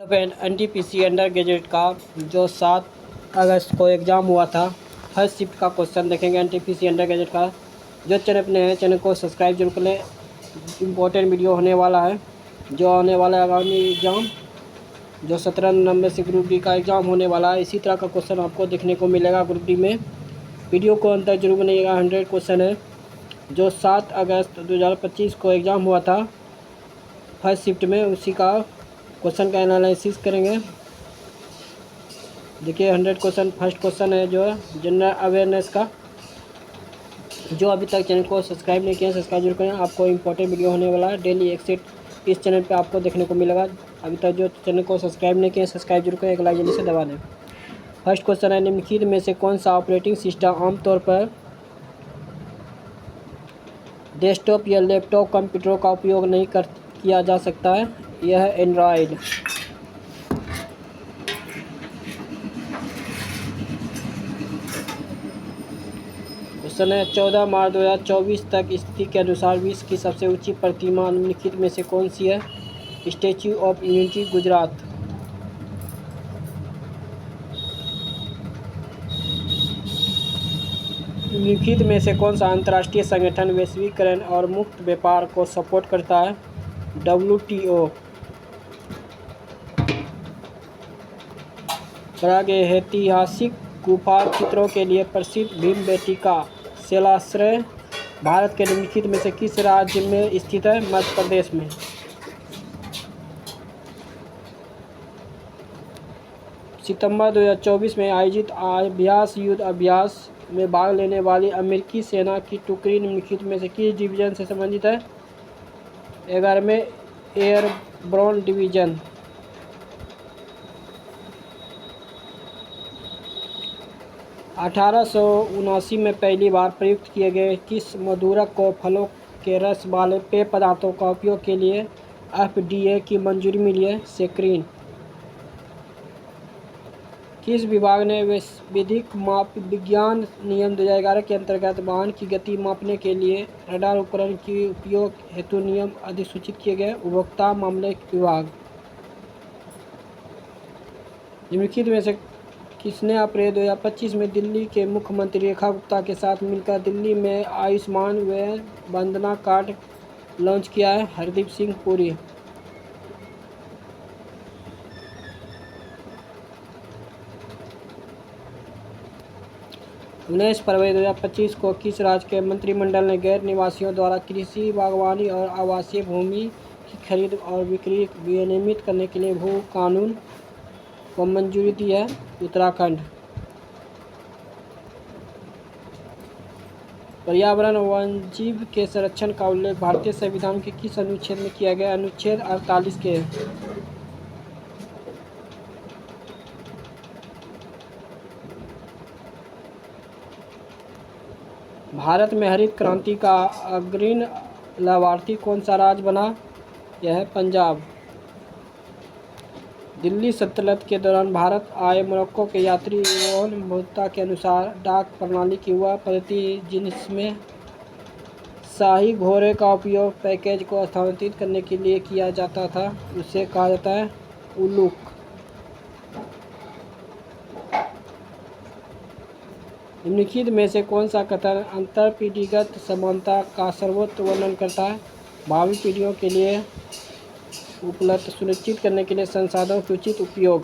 Friend NTPC under graduate का जो 7 अगस्त को एग्ज़ाम हुआ था, फर्स्ट शिफ्ट का क्वेश्चन देखेंगे। एनटीपीसी अंडर ग्रेजुएट का जो चैनल पर नए हैं, चैनल को सब्सक्राइब जरूर कर लें। इम्पोर्टेंट वीडियो होने वाला है जो आने वाला है आगामी एग्ज़ाम, जो 17 नवंबर से ग्रुप डी का एग्ज़ाम होने वाला है। इसी तरह का क्वेश्चन आपको देखने को मिलेगा ग्रुप डी में। वीडियो को अंत तक जरूर बनिएगा। 100 क्वेश्चन है जो 7 अगस्त 2025 को एग्ज़ाम हुआ था फर्स्ट शिफ्ट में, उसी का क्वेश्चन का एनालिसिस करेंगे। देखिए 100 क्वेश्चन। फर्स्ट क्वेश्चन है जो जनरल अवेयरनेस का। जो अभी तक चैनल को सब्सक्राइब नहीं किया, सब्सक्राइब जरूर करें। आपको इंपॉर्टेंट वीडियो होने वाला है, डेली एक सेट इस चैनल पे आपको देखने को मिलेगा। अभी तक जो चैनल को सब्सक्राइब नहीं किया, सब्सक्राइब जरूर करें, एक लाइक जल्दी से दबा दें। फर्स्ट क्वेश्चन है, निम्नलिखित में से कौन सा ऑपरेटिंग सिस्टम आमतौर पर डेस्कटॉप या लैपटॉप कंप्यूटरों का उपयोग नहीं किया जा सकता है? यह है एंड्रॉयड। क्वेश्चन है, 14 मार्च 2024 तक स्थिति के अनुसार विश्व की सबसे ऊंची प्रतिमा निम्नलिखित में से कौन सी है? Statue of unity, Gujarat. निम्नलिखित में से कौन सा अंतर्राष्ट्रीय संगठन वैश्वीकरण और मुक्त व्यापार को सपोर्ट करता है? WTO। प्रागैतिहासिक गुफा चित्रों के लिए प्रसिद्ध भीमबेटका शिलाश्रय भारत के निम्नलिखित में से किस राज्य में स्थित है? मध्य प्रदेश में। सितंबर 2024 में आयोजित अभ्यास युद्ध अभ्यास में भाग लेने वाली अमेरिकी सेना की टुकड़ी निम्नलिखित में से किस डिवीजन से संबंधित है? 11वें एयरबोर्न डिवीजन। अठारह में पहली बार प्रयुक्त किए गए किस मधुरक को फलों के रस वाले पेय पदार्थों का उपयोग के लिए FDA की मंजूरी मिली है? सेक्रिन। किस विभाग ने विधिक माप विज्ञान नियम 2011 के अंतर्गत वाहन की गति मापने के लिए रडार उपकरण के उपयोग हेतु नियम अधिसूचित किए गए? उपभोक्ता मामले विभाग। निम्नलिखित में से किसने अप्रैल 2025 में दिल्ली के मुख्यमंत्री रेखा गुप्ता के साथ मिलकर दिल्ली में आयुष्मान व वंदना कार्ड लॉन्च किया है? हरदीप सिंह पुरी। उन्नीस फरवरी 2025 को किस राज्य के मंत्रिमंडल ने गैर निवासियों द्वारा कृषि, बागवानी और आवासीय भूमि की खरीद और बिक्री विनियमित करने के लिए भू कानून को मंजूरी दी है? उत्तराखंड। पर्यावरण व वन्यजीव के संरक्षण का उल्लेख भारतीय संविधान के किस अनुच्छेद में किया गया? अनुच्छेद 48 के। भारत में हरित क्रांति का अग्रणी लाभार्थी कौन सा राज्य बना? यह है पंजाब। दिल्ली सल्तनत के दौरान भारत आए मोरक्को के यात्री एवं उपभोक्ता के अनुसार डाक प्रणाली की वह पद्धति जिसमें शाही घोड़े का उपयोग पैकेज को स्थानांतरित करने के लिए किया जाता था, उसे कहा जाता है उलूक। निम्नलिखित में से कौन सा कथन अंतरपीढ़ीगत समानता का सर्वोत्तम वर्णन करता है? भावी पीढ़ियों के लिए उपलब्ध सुनिश्चित करने के लिए संसाधनों के उचित उपयोग।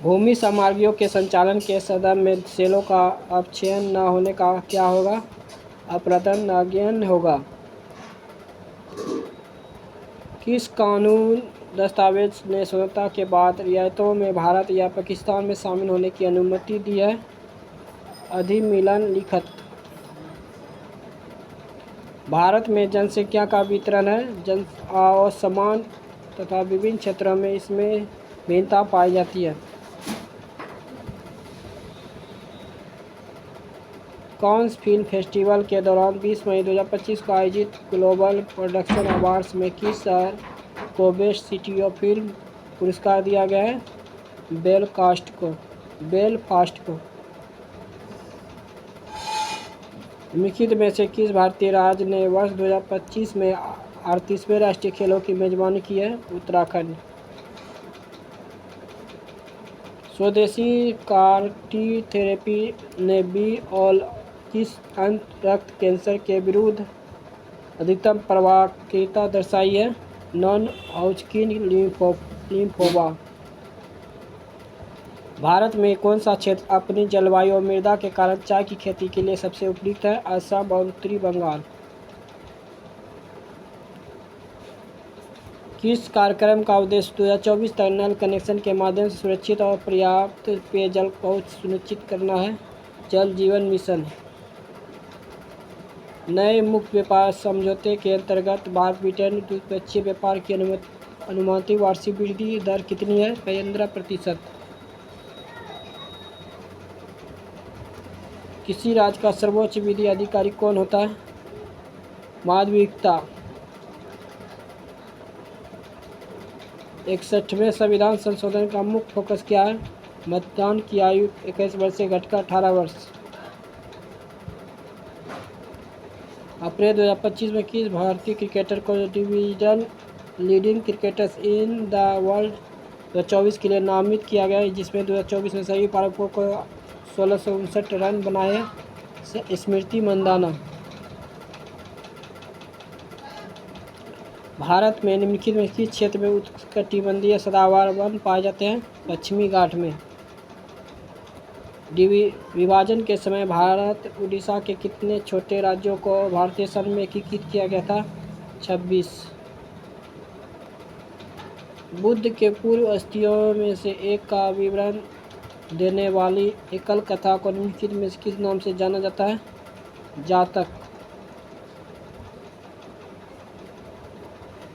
भूमि सामग्रियों के संचालन के संदर्भ में सेलों का अपक्षयन न होने का क्या होगा? अपरदन नगण्य होगा। किस कानून दस्तावेज ने स्वतंत्रता के बाद रियायतों में भारत या पाकिस्तान में शामिल होने की अनुमति दी है? अधिमिलन लिखत। भारत में जनसंख्या का वितरण है असमान तथा विभिन्न क्षेत्रों में इसमें भिन्नता पाई जाती है। कांस फिल्म फेस्टिवल के दौरान 20 मई 2025 को आयोजित ग्लोबल प्रोडक्शन अवार्ड्स में किस शहर को बेस्ट सिटी ऑफ फिल्म पुरस्कार दिया गया है? बेलफास्ट को। निम्नलिखित में से किस भारतीय राज्य ने वर्ष 2025 में 38वें राष्ट्रीय खेलों की मेजबानी की है? उत्तराखंड। स्वदेशी कार टी थेरेपी ने बी और किस रक्त कैंसर के विरुद्ध अधिकतम प्रभावकारिता दर्शाई है? Non Hodgkin lymphoma. भारत में कौन सा क्षेत्र अपनी जलवायु और मृदा के कारण चाय की खेती के लिए सबसे उपयुक्त है? असम और उत्तरी बंगाल। किस कार्यक्रम का उद्देश्य 2024 तक नल कनेक्शन के माध्यम से सुरक्षित और पर्याप्त पेयजल पहुंच सुनिश्चित करना है? जल जीवन मिशन। नए मुक्त व्यापार समझौते के अंतर्गत भारत ब्रिटेन द्विपक्षीय व्यापार की अनुमानित वार्षिक वृद्धि दर कितनी है? 15%। किसी राज्य का सर्वोच्च विधि अधिकारी कौन होता है? माध्यमिकता। 61वें संविधान संशोधन का मुख्य फोकस क्या है? मतदान की आयु 21 वर्ष से घटकर 18 वर्ष। अप्रैल 2025 में किस भारतीय क्रिकेटर को division leading cricketers in the world 2024 के लिए नामित किया गया है, जिसमें 2024 में सभी पारकों को 1659 रन बनाए? स्मृति मंदाना। भारत में निम्नलिखित में किस क्षेत्र में उष्णकटिबंधीय सदाबहार वन पाए जाते हैं? पश्चिमी घाट में। विभाजन के समय भारत उड़ीसा के कितने छोटे राज्यों को भारतीय संघ में एकीकृत किया गया था? 26। बुद्ध के पूर्व अस्थियों में से एक का विवरण देने वाली एकल कथा को निम्नलिखित में किस नाम से जाना जाता है? जातक।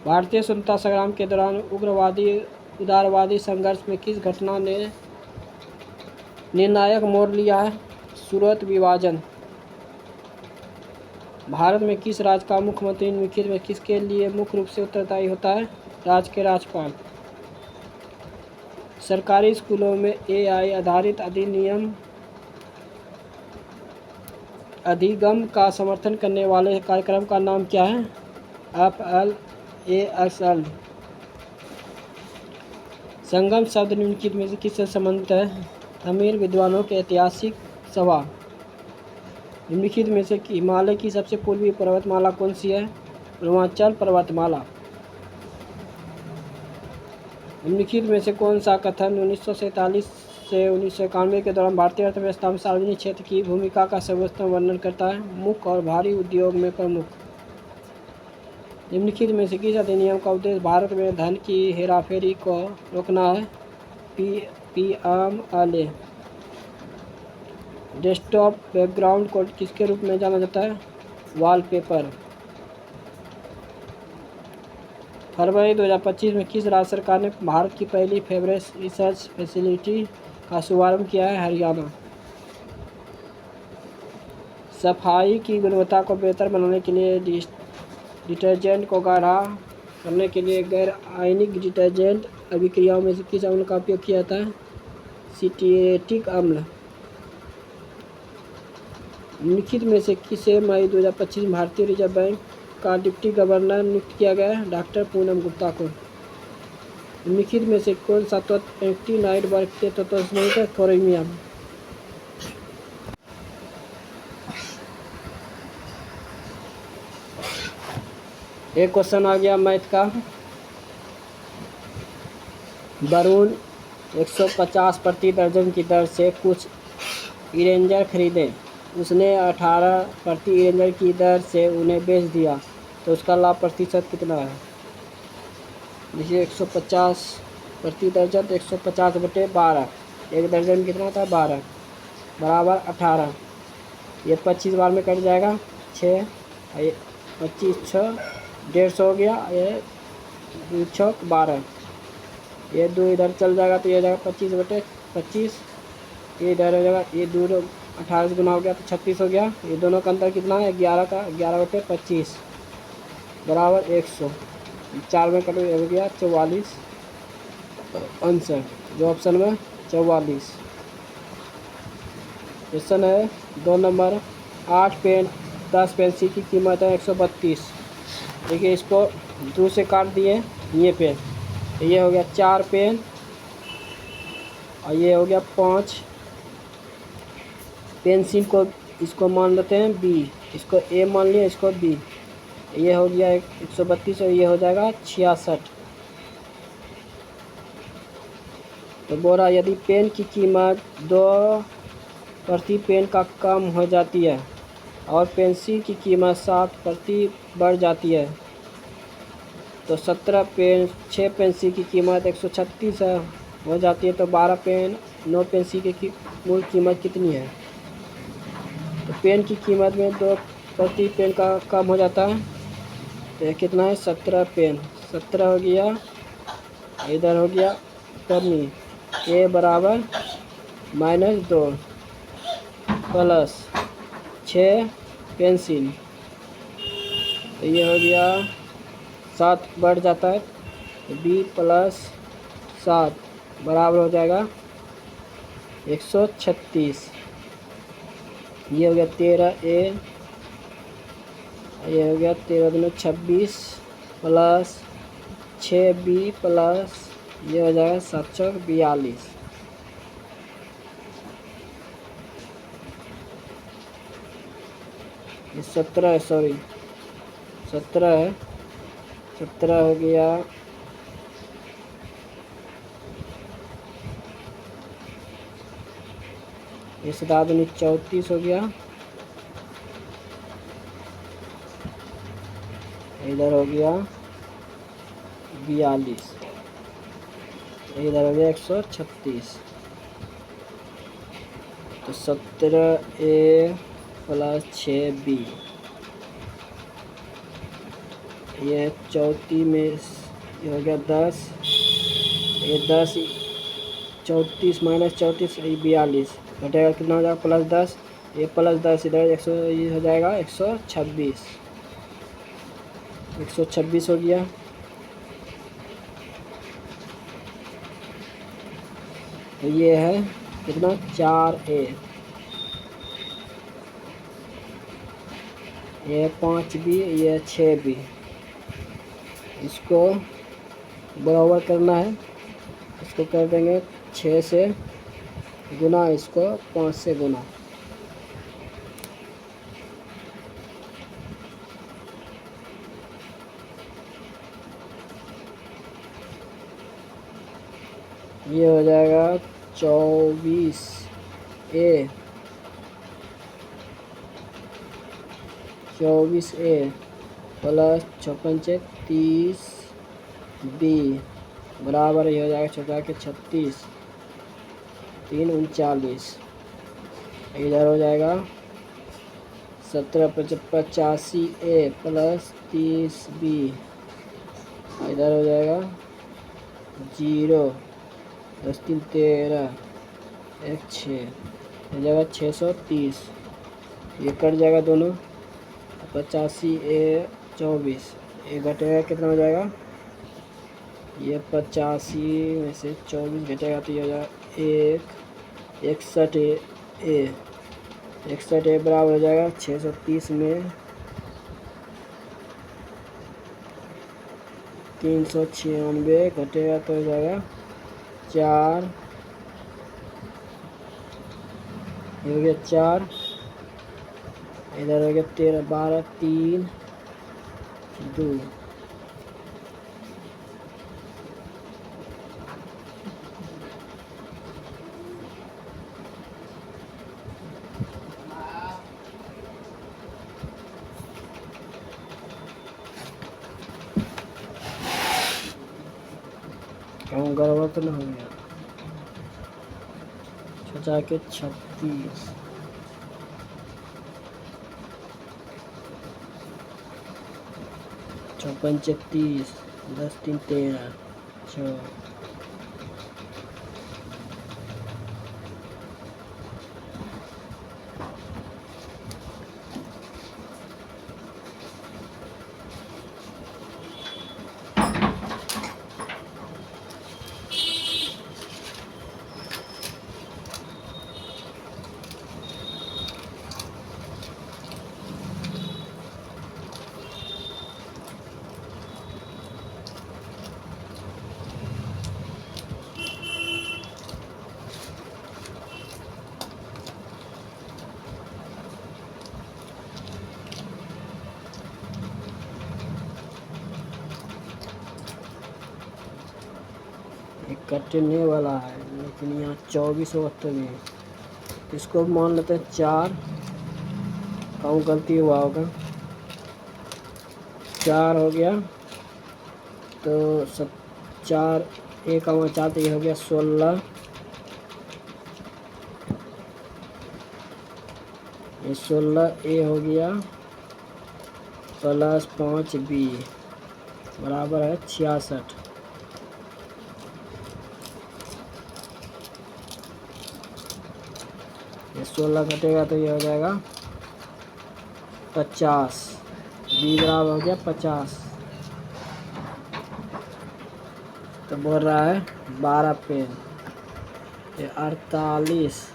भारतीय स्वतंत्रता संग्राम के दौरान उग्रवादी उदारवादी संघर्ष में किस घटना ने निर्णायक मोड़ लिया है? सूरत विभाजन। भारत में किस राज्य का मुख्यमंत्री निम्नलिखित में किसके लिए मुख्य रूप से उत्तरदायी होता है? राज्य के राज्यपाल। सरकारी स्कूलों में AI आधारित अधिगम का समर्थन करने वाले कार्यक्रम का नाम क्या है? FLAXL। संगम शब्द निम्नलिखित में से किससे संबंधित है? तमिल विद्वानों के ऐतिहासिक सभा। निम्नलिखित में से हिमालय की सबसे पूर्वी पर्वतमाला कौन सी है? पूर्वांचल पर्वतमाला। निम्नलिखित में से कौन सा कथन 1947 से 1991 के दौरान भारतीय अर्थव्यवस्था में सार्वजनिक क्षेत्र की भूमिका का सर्वोत्तम वर्णन करता है? मुख्य और भारी उद्योग में प्रमुख। निम्नलिखित में से किस अधिनियम का उद्देश्य भारत में धन की हेराफेरी को रोकना है? PMLA। डेस्कटॉप बैकग्राउंड को किसके रूप में जाना जाता है? वॉलपेपर। फरवरी 2025 में किस राज्य सरकार ने भारत की पहली फेवरेज रिसर्च फैसिलिटी का शुभारंभ किया है? हरियाणा। सफाई की गुणवत्ता को बेहतर बनाने के लिए डिटर्जेंट को गाढ़ा करने के लिए गैर आयनिक डिटर्जेंट अभिक्रियाओं में से किस अम्ल का उपयोग किया जाता है? सिट्रिक अम्ल। निम्नलिखित में से किसे मई 2025 भारतीय रिजर्व बैंक का डिप्टी गवर्नर नियुक्त किया गया है? डॉक्टर पूनम गुप्ता को। निम्नलिखित में से कौन सा तत्व एक्टिनाइड वर्ग के तत्वों से संबंधित है? थोरियम। एक क्वेश्चन आ गया मैथ का। वरुण 150 प्रति दर्जन की दर से कुछ इरेंजर खरीदे। उसने 18 प्रति इरेंजर की दर से उन्हें बेच दिया, तो उसका लाभ प्रतिशत कितना है? देखिए 150 प्रति दर्जन, 150/12। एक दर्जन कितना होता है? 12 बराबर 18। ये 25 बार में कट जाएगा। 6 25 6 150 हो गया। ये 2 6 12। ये 2 इधर चल जाएगा तो ये जाएगा 25/25। ये इधर हो जाएगा, ये 2 18 से गुना हो गया तो 36 हो गया। ये दोनों का अंतर कितना है? 11 का 11/25 बराबर 100। 4 में कट हो गया 44। आंसर जो ऑप्शन में 44। क्वेश्चन है 2 नंबर। 8 पेन 10 पेंसिल की कीमत है 132। देखिए इसको 2 से काट दिए ये पेन, तो ये हो गया 4 पेन और ये हो गया 5। पेंसिल को इसको मान लेते हैं बी, इसको ए मान लिया, इसको बी। ये हो गया 132 और ये हो जाएगा 66। तो बोल रहा यदि पेन की कीमत 2 प्रति पेन का कम हो जाती है और पेंसिल की कीमत 7 प्रति बढ़ जाती है तो 6 पेंसिल की कीमत 136 हो जाती है, तो 12 पेन 9 पेंसिल की मूल कीमत कितनी है? तो पेन की कीमत में 2 प्रति पेन का कम हो जाता है, तो ये कितना है? 17 पेन। 17 हो गया, इधर हो गया कमी, ए बराबर -2 प्लस 6 पेंसिल, तो ये हो गया 7 बढ़ जाता है, तो बी प्लस 7 बराबर हो जाएगा 136। ये हो गया 13 ए, ये हो गया 13 दूनी 26 प्लस 6 बी प्लस ये हो जाएगा 742। ये 17 है, सॉरी 17 है। 17 हो गया, ये 7 दूनी 34 हो गया, इधर हो गया 42, इधर हो गया 136। तो 17 ए प्लस 6 बी, ये 34 में ये हो गया 10, ये 10 34 माइनस 34 42 घटेगा, कितना हो जाएगा? +10, ये +10 इधर 100, ये हो जाएगा 126। 126 हो गया। तो ये है कितना? 4A, ये 5B, ये 6B। इसको बराबर करना है, इसको कर देंगे 6 से गुना, इसको 5 से गुना। ये हो जाएगा 24A, 24A प्लस 56 30B बराबर ये हो जाएगा 36 3 39। इधर हो जाएगा 85A प्लस 30B, इधर हो जाएगा 0 10 3 13 1 6 हो जाएगा 630। ये कट जाएगा दोनों, 85A 24, ये घटेगा कितना हो जाएगा? ये 85 में से 24 घटेगा तो ये हो जाएगा 61A 61A बराबर हो जाएगा 630 में 396 घटेगा तो हो जाएगा 4, ये हो गया 4, इधर हो गया 13 12 3 2। क्यों गड़बड़ तो नहीं हो गया? सोचा के 36 54 36 10 3 13 6। ये कटने वाला है, लेकिन यहाँ 24 वक्त भी है। इसको मान लेते हैं 4, कहूँ गलती हुआ होगा, 4 हो गया तो सब 4, 1 और 4 तो ये हो गया 16, ये 16 ए हो गया प्लस 5 बी बराबर है 66। ये 16 घटेगा तो ये हो जाएगा 50, बी बराबर हो गया 50। तो बोल रहा है 12 पेन, ये 48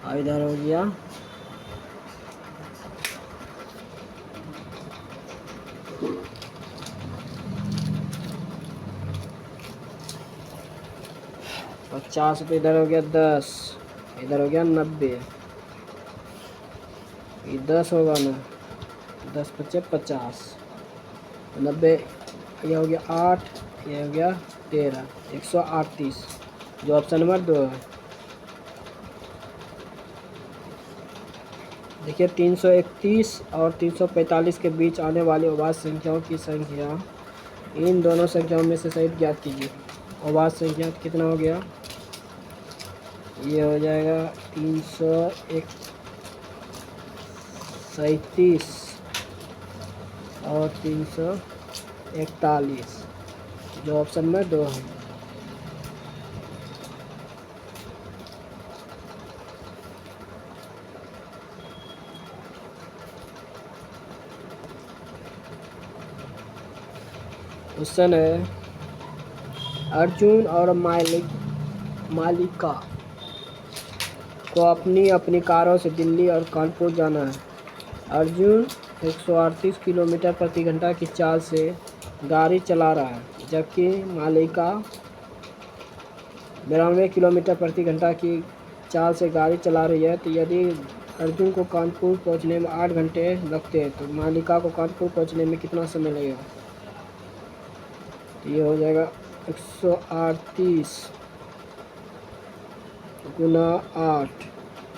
और इधर हो गया 50, तो इधर हो गया 10, इधर हो गया 90, ये 10 होगा ना, 10 × 5 = 50, 90, ये हो गया 8, ये हो गया 13, 138, जो ऑप्शन नंबर 2 है। देखिए 331 और 345 के बीच आने वाली अभाज्य संख्याओं की संख्या, इन दोनों संख्याओं में से सही ज्ञात कीजिए। अभाज्य संख्या कितना हो गया, ये हो जाएगा 337 और 341, जो ऑप्शन में 2 है। क्वेश्चन है, अर्जुन और मालिका को अपनी अपनी कारों से दिल्ली और कानपुर जाना है। अर्जुन 138 किलोमीटर प्रति घंटा की चाल से गाड़ी चला रहा है, जबकि मालिका 92 किलोमीटर प्रति घंटा की चाल से गाड़ी चला रही है। तो यदि अर्जुन को कानपुर पहुंचने में 8 घंटे लगते हैं तो मालिका को कानपुर पहुंचने में कितना समय लगेगा। तो ये हो जाएगा 138 गुना 8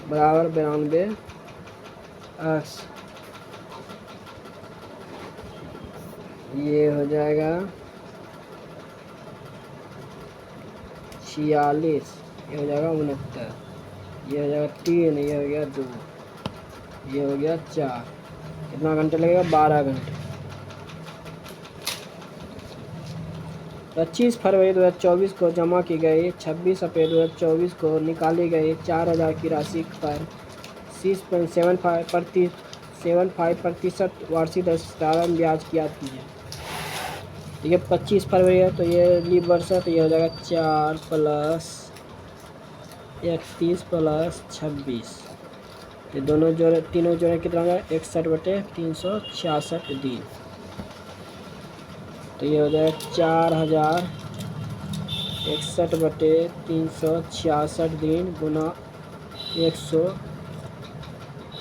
बराबर 92 x, ये हो जाएगा 46, ये हो जाएगा 69, ये हो जाएगा 3, ये हो गया 2, ये हो गया 4, कितना घंटे लगेगा, 12 घंटे। 25 फरवरी 2024 को जमा की गई 26 अप्रैल 2024 को निकाली गई 4000 की राशि पर 6.75% वार्षिक दर से साधारण ब्याज की ज्ञात कीजिए। तो ये 25 फरवरी है, तो ये लीप वर्ष है, तो ये हो जाएगा 4 + 31 + 26, ये दोनों जोड़े, तीनों जोड़े कितना होगा, 61/366 दिन। तो ये हो जाएगा 4061/366 दिन गुना 100,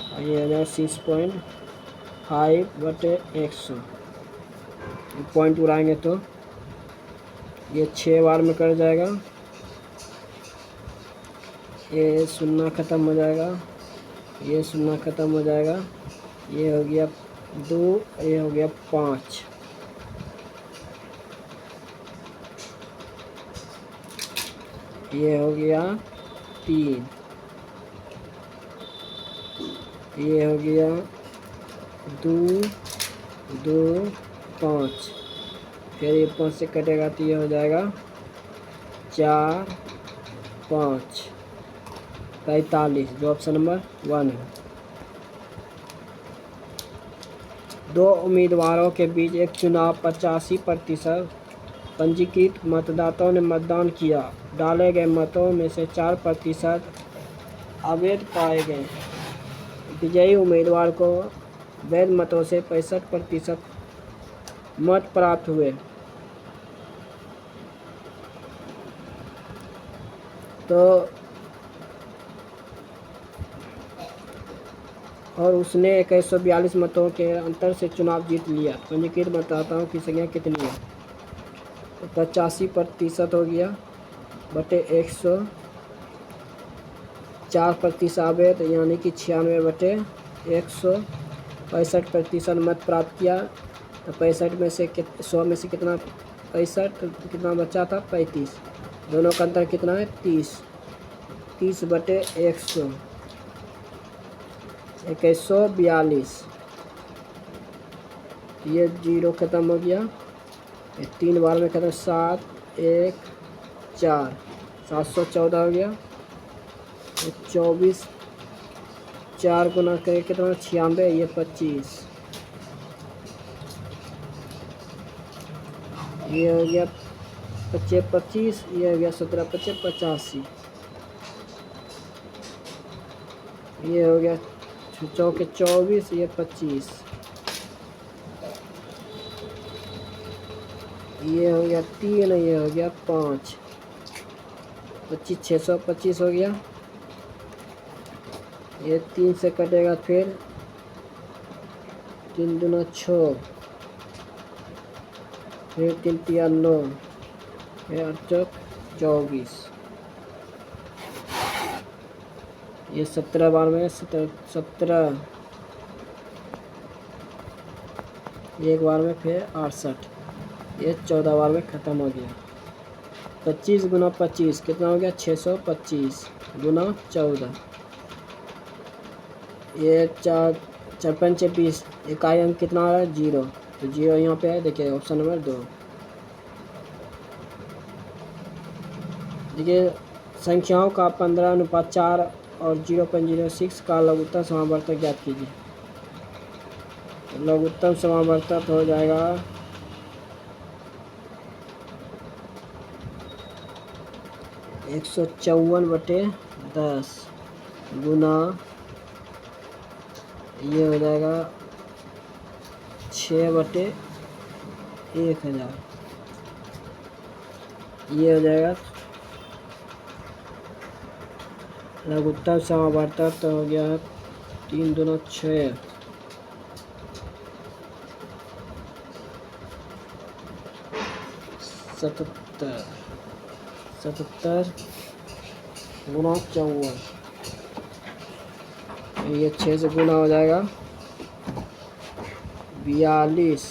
और ये हो जाएगा 6.5/100। पॉइंट उड़ाएंगे तो ये 6 बार में कट जाएगा, ये 0 ख़त्म हो जाएगा, ये 0 ख़त्म हो जाएगा, ये हो गया 2, ये हो गया 5, ये हो गया 3, ये हो गया 2, 2, 5, फिर ये 5 से कटेगा तो ये हो जाएगा 4, 5, 45, जो ऑप्शन नंबर 1 है। 2 उम्मीदवारों के बीच एक चुनाव 85% पंजीकृत मतदाताओं ने मतदान किया। डाले गए मतों में से 4% अवैध पाए गए। विजयी उम्मीदवार को वैध मतों से 65% मत प्राप्त हुए। तो और उसने 2142 मतों के अंतर से चुनाव जीत लिया। पंजीकृत मतदाताओं की संख्या कितनी है, तो 85% हो गया। बटे 104% यानी कि 96/165 मत प्राप्त किया। तो 65 में से 100 में से कितना 65 कितना बचा था 35। दोनों का अंतर कितना है 30। 30/100 2142। ये 0 ख़त्म हो गया। ये 3 बार में ख़त्म 7 1 4 714 हो गया। 24 4 गुना करें कितना 96 ये 25। ये हो गया 25 ये हो गया 17 25 85। ये हो गया 24 ये 25। ये हो गया 3 ये हो गया 5 25 625 हो गया। ये 3 से कटेगा फिर 3 दूना 6 फिर 3 तिया 9 फिर 8 चौक 24। ये 17 बार में 17 एक बार में फिर 68। ये 14 बार में ख़त्म हो गया। 25 गुना 25 कितना हो गया 625 गुना 14। ये 4 5 20 इकाई अंक कितना आ रहा है 0। तो 0 यहाँ पे है देखिए ऑप्शन नंबर 2। देखिए संख्याओं का 15:4 और 0.06 का लघुत्तम समावर्तक ज्ञात कीजिए। लघुत्तम समावर्तक हो जाएगा 154/10 गुना ये हो जाएगा 6/1000। ये हो जाएगा लघुत्तम समावर्तक तो हो गया 3 दूना 6 77 गुना 54। ये 6 से गुना हो जाएगा 42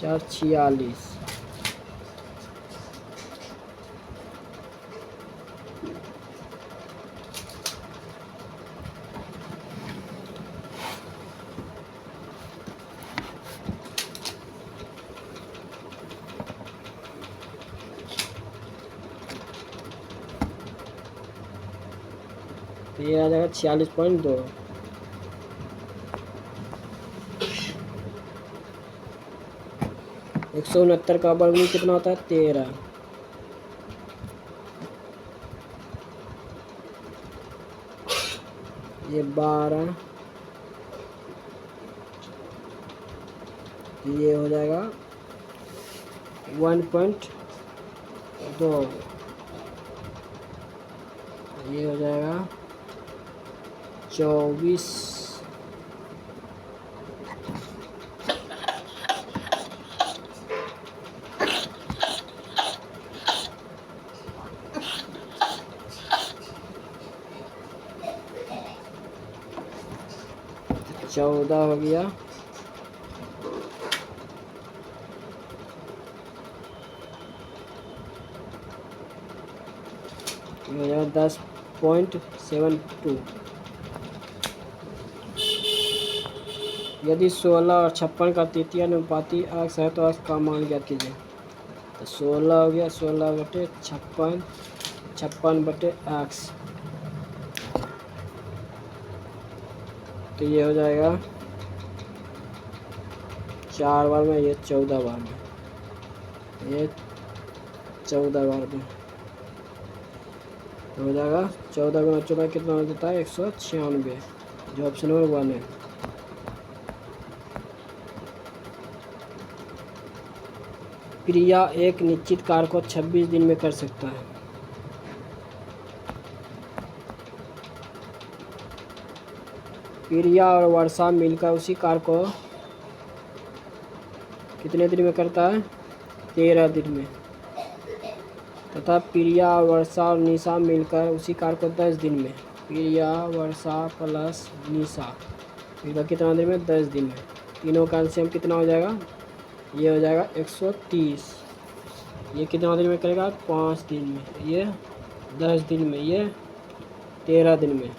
4 46। तो ये आ जाएगा 46.2। एक 169 का वर्गमूल कितना होता है 13। ये 12 ये हो जाएगा 1.2। ये हो जाएगा 24। चौदह हो गया। ये हो जाएगा 10.72। यदि 16 और 56 का तृतीय अनुपाती अक्स है तो अक्स का मान ज्ञात कीजिए। तो 16 हो गया 16/56 56/x। तो ये हो जाएगा 4 बार में, ये 14 बार में, ये 14 बार में हो जाएगा। 14 गुना 14 कितना हो जाता है 196 जो ऑप्शन नंबर 1 है। क्रिया एक निश्चित कार्य को 26 दिन में कर सकता है। क्रिया और वर्षा मिलकर उसी कार्य को कितने दिन में करता है 13 दिन में। तथा प्रिया, वर्षा और निशा मिलकर उसी कार्य को 10 दिन में, प्रिया, वर्षा प्लस निशा मिलकर कितना दिन में? 10 दिन में। तीनों का एलसीएम कितना हो जाएगा? ये हो जाएगा 130। ये कितना दिन में करेगा? 5 दिन में। ये 10 दिन में। ये 13 दिन में।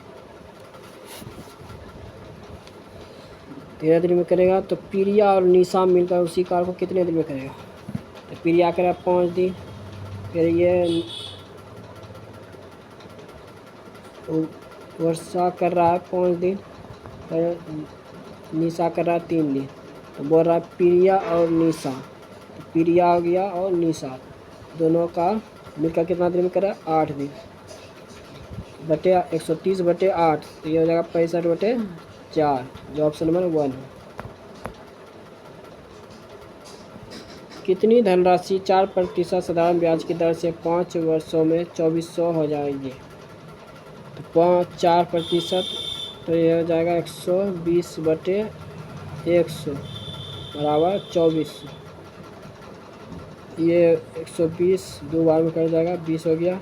13 दिन में करेगा। तो प्रिया और निशा मिलकर उसी कार्य को कितने दिन में करेगा? तो प्रिया करेगा 5 दिन, फिर ये वर्षा कर रहा है 5 दिन, फिर निशा कर रहा है 3 दिन। तो बोल रहा है प्रिया और निशा, तो प्रिया हो गया और निशा दोनों का मिलकर कितना दिन में करा? 8 दिन बटे 130 बटे 8, तो ये हो जाएगा 65 बटे 4, जो ऑप्शन नंबर 1 है। कितनी धनराशि 4% साधारण ब्याज की दर से 5 वर्षों में 2400 हो जाएगी? तो 4%, तो ये हो जाएगा 120 बटे 100 बराबर 2400। ये 120 दो बार में कर जाएगा, 20 हो गया,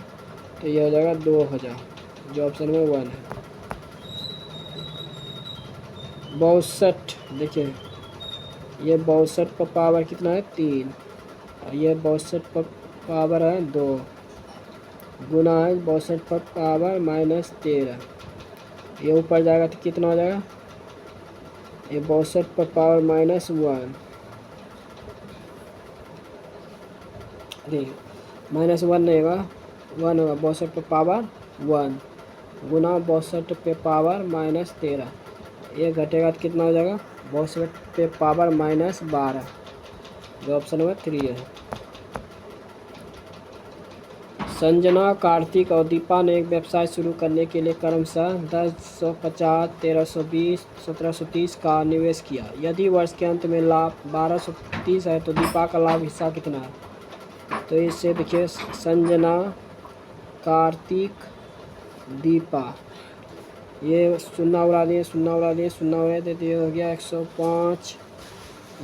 तो ये हो जाएगा 2000, जो ऑप्शन में 1 है। 62, देखिए ये 62 पर पावर कितना है? 3, और ये 62 पर पावर है 2, गुना है 62 पर पावर -13। ये ऊपर जाएगा तो कितना हो जाएगा? ये 62 पर पावर -1, -1 नहीं होगा, 1 होगा। 62 पे पावर 1 गुना 62 पे पावर -13, ये घटेगा तो कितना हो जाएगा? 62 पे पावर -12, जो ऑप्शन नंबर 3 है। संजना, कार्तिक और दीपा ने एक व्यवसाय शुरू करने के लिए क्रमशः 1050, 1320, 1730 का निवेश किया। यदि वर्ष के अंत में लाभ 1230 है तो दीपा का लाभ हिस्सा कितना है? तो इससे देखिए संजना, कार्तिक, दीपा, ये शून्य उड़ा दिए, शून्य उड़ा दिए, शून्य उड़ा दिए, तो ये हो गया 105,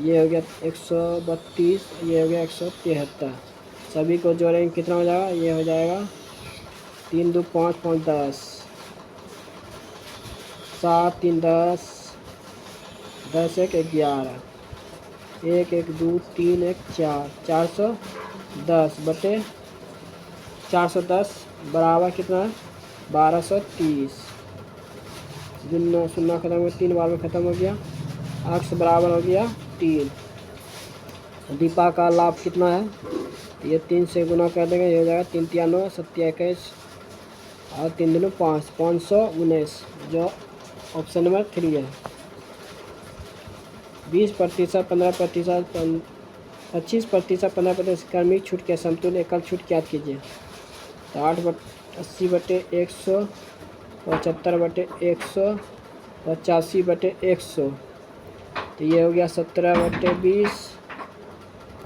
ये हो गया 132, ये हो गया 173। सभी को जोड़ेंगे कितना हो जाएगा? ये हो जाएगा 3 2 5 5 10, 7 3 10, 10 1 11, 1 1 2 3 1 4, 410 बटे 410 बराबर कितना है? 1230। शून्य शून्य खत्म हो गया, 3 बार में ख़त्म हो गया, अक्स बराबर हो गया 3। दीपा का लाभ कितना है? ये 3 से गुना कर देंगे, ये हो जाएगा 3 3 9 7 21 और 3 दूनी 5, 519, जो ऑप्शन नंबर 3 है। 20%, 15%, 25%, 15% कर्मिक छूट के समतुल्य एकल छूट ज्ञात कीजिए। तो 80 बटे 100, 75 बटे 100, 85 बटे 100, तो ये हो गया 17 बटे 20,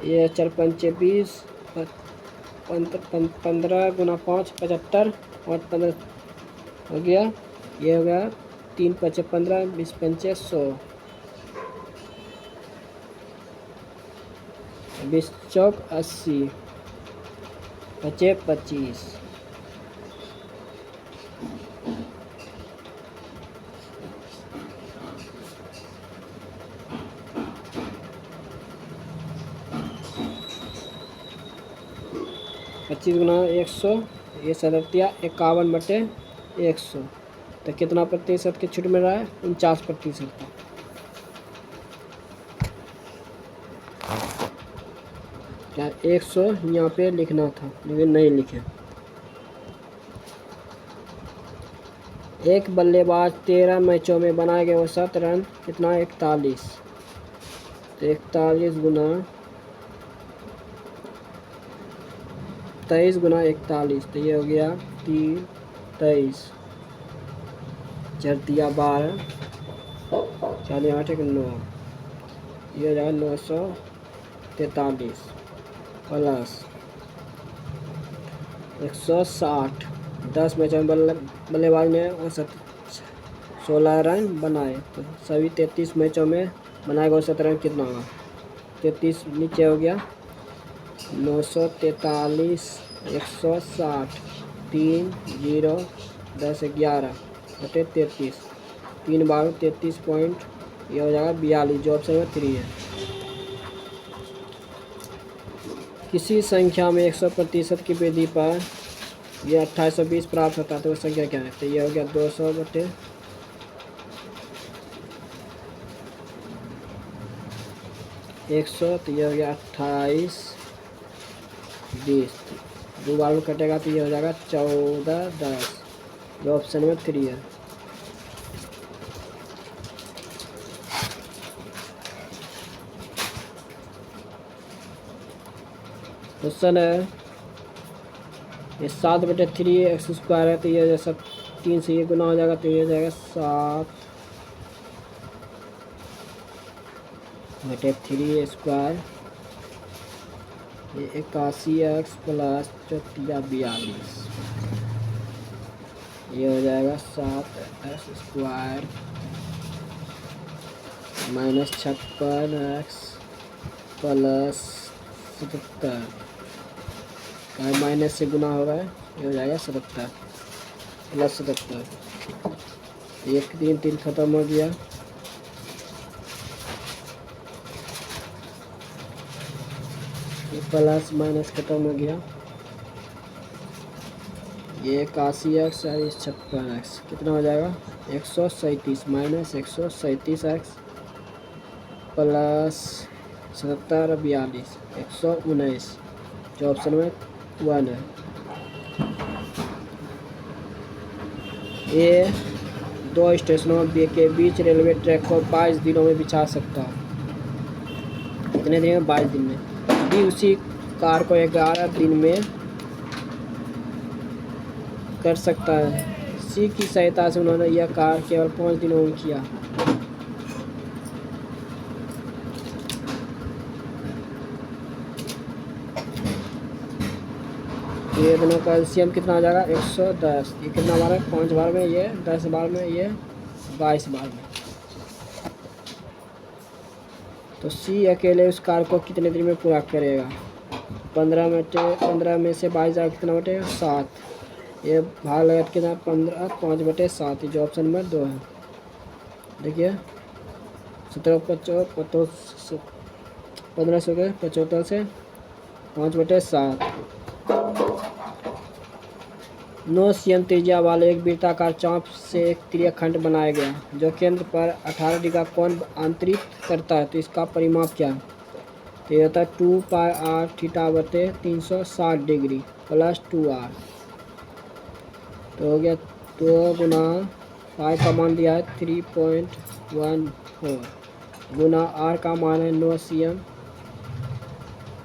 ये 4 पंचे 20, 15 गुना 5 75 और 15 हो गया, ये हो गया 3 पंचे 15, 20 पंचे 100, 20 चौक 80, बचे 25। पच्चीस गुना 100, ये 51 बटे 100, तो कितना प्रतिशत की छूट मिल रहा है? 49% का। क्या 100 यहाँ पे लिखना था लेकिन नहीं लिखे। एक बल्लेबाज 13 मैचों में बनाए गए औसत रन कितना? 41, तो 41 गुना 23 गुना 41, तो ये हो गया 3 23, 4 दिया 12, 4 8 1 9, ये हो जाएगा 943 प्लस 160। 10 मैचों में बल्लेबाज ने औसत 16 रन बनाए, तो सभी 33 मैचों में बनाए गए औसत रन कितना होगा? 33 नीचे हो गया, 943 160 3 0 10 11 बटे 33 3 बार 33 पॉइंट, ये हो जाएगा 42, जो ऑप्शन में 3 है। किसी संख्या में 100% की वृद्धि पर यह 2820 प्राप्त होता है तो वह संख्या क्या है? तो ये हो गया 200 बटे 100, तो ये हो गया 2820, 2 बार में कटेगा तो ये हो जाएगा 1410, जो ऑप्शन में 3 है। क्वेश्चन है ये 7/3 एक्स स्क्वायर है, तो ये जैसा 3 से ये गुना हो जाएगा तो ये हो जाएगा 7/3 स्क्वायर, ये 81x प्लस 42, ये हो जाएगा 7x square minus 56x plus 77, minus से गुना होगा, ये हो जाएगा 77 प्लस 77, 1 3 3 खत्म हो गया, ये प्लस माइनस खत्म हो गया, ये 81x और 56x कितना हो जाएगा 137 माइनस 137x प्लस 77 और 42 119, जो ऑप्शन में 1 है। ये 2 स्टेशनों के बीच रेलवे ट्रैक को 22 दिनों में बिछा सकता है, कितने दिन में? 22 दिन में। भी उसी कार को 11 दिन में कर सकता है। सी की सहायता से उन्होंने यह कार केवल 5 दिनों में किया। ये दोनों का एलसीएम कितना आ जाएगा 110, ये कितना बार है 5 बार में, ये 10 बार में, ये 22 बार में। तो सी अकेले उस कार को कितने दिन में पूरा करेगा? 15 में से 22 जाएगा कितना बटेगा 7, ये भाग लगा कितना 15 5/7, जो ऑप्शन नंबर 2 है। देखिए 17 15 से 75 से 5/7। 9 cm त्रिज्या वाले एक वृत्ताकार चाप से एक त्रिखंड बनाया गया जो केंद्र पर 18 डिग्री का कोण आंतरित करता है, तो इसका परिमाप क्या है? तो ये होता है 2πr थीटा बटे 360 डिग्री प्लस 2r, तो हो गया 2 गुना पाई का मान दिया है 3.14 गुना r का मान है 9 cm,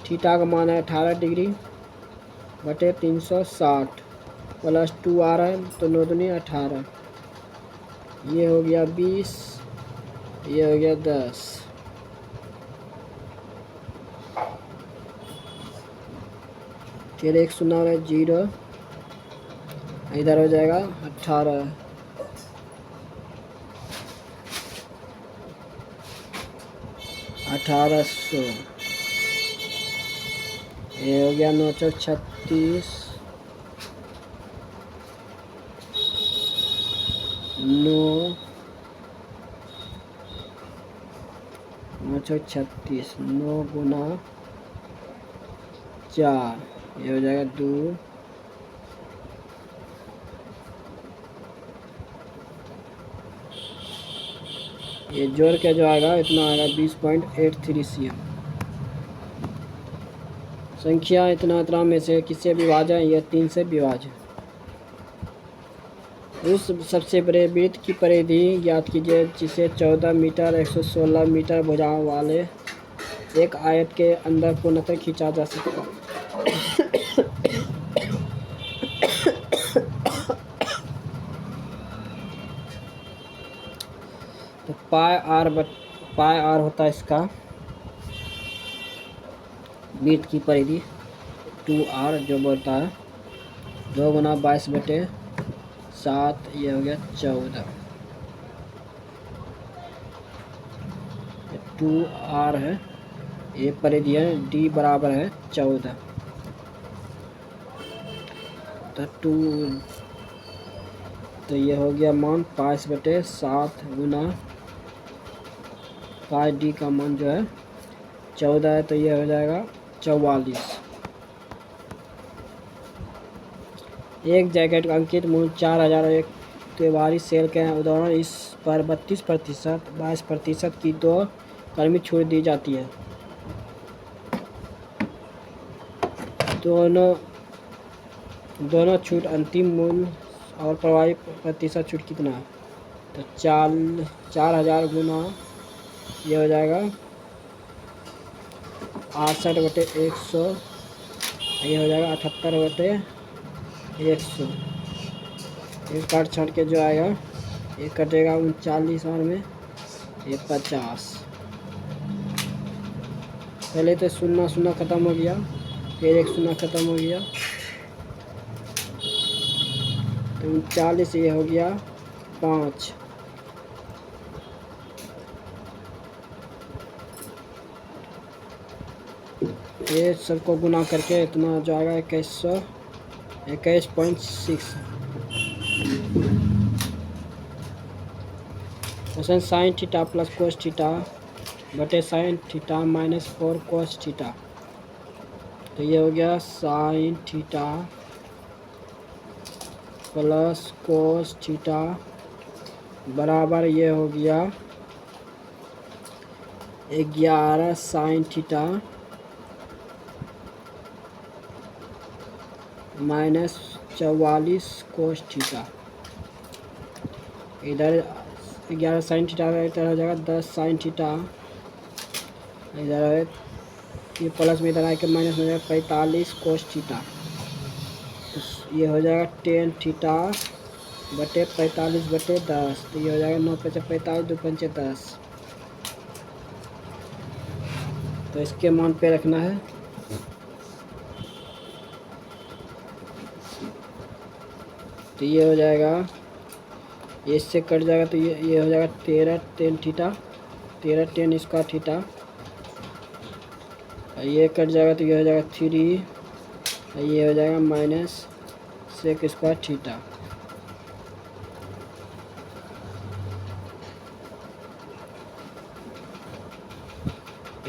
थीटा का मान है 18 डिग्री बटे 360 प्लस 2r है, तो 9 दूनी 18, ये हो गया 20, ये हो गया 10। फिर 1 0 और 0 इधर हो जाएगा 18, ये हो गया 936 936 9 गुना 4, ये हो जाएगा 2, ये जोड़ के जो आएगा इतना आएगा 20.83 cm। संख्या इतना में से किससे विभाज्य है? यह 3 से विभाज्य है। उस सबसे बड़े वृत्त की परिधि ज्ञात कीजिए जिसे 14 मीटर 116 मीटर भुजाओं वाले एक आयत के अंदर पूर्णतः खींचा जा सकता है। तो पाई आर होता है इसका वृत्त की परिधि 2r, जो बोलता है 2 गुना 22/7, ये हो गया 14, 2r है, ये परिधि है, d बराबर है 14। तो 2, तो ये हो गया मान 5/7 गुना पाई डी का मान जो है 14 है, तो ये हो जाएगा 44। एक जैकेट का अंकित मूल्य 4000 एक त्योहारी सेल के दौरान इस पर 32%, 22% की 2 कर्मी छूट दी जाती है। दोनों छूट अंतिम मूल्य और प्रभावी प्रतिशत छूट कितना है? तो 4000 गुना ये हो जाएगा 68/100, ये हो जाएगा 78/100। एक काट छाट के जो आएगा ये कटेगा 39 में, ये 50। पहले तो 0 ख़त्म हो गया, फिर एक 0 ख़त्म हो गया, तो 39 ये हो गया 5। ये सबको गुना करके इतना जो आएगा 21.6। Question sine theta plus cos theta बटे sine theta minus 4 cos theta. तो ये हो गया sine theta plus cos theta बराबर ये हो गया 11 sine theta minus 44 cos theta. इधर 11 साइन थीटा इधर हो जाएगा 10 साइन थीटा, इधर है ये प्लस में इधर आके माइनस हो जाएगा 45 कोस थीटा। तो ये हो जाएगा 10 थीटा बटे 45/10, तो ये हो जाएगा 9×45, 2×5 10। तो इसके मान पे रखना है। तो ये हो जाएगा, इससे कट जाएगा, तो ये हो जाएगा 13 10 थीटा, 13 10 इसका थीटा, ये कट जाएगा तो ये हो जाएगा 3, ये हो जाएगा माइनस सेक स्क्वायर थीटा।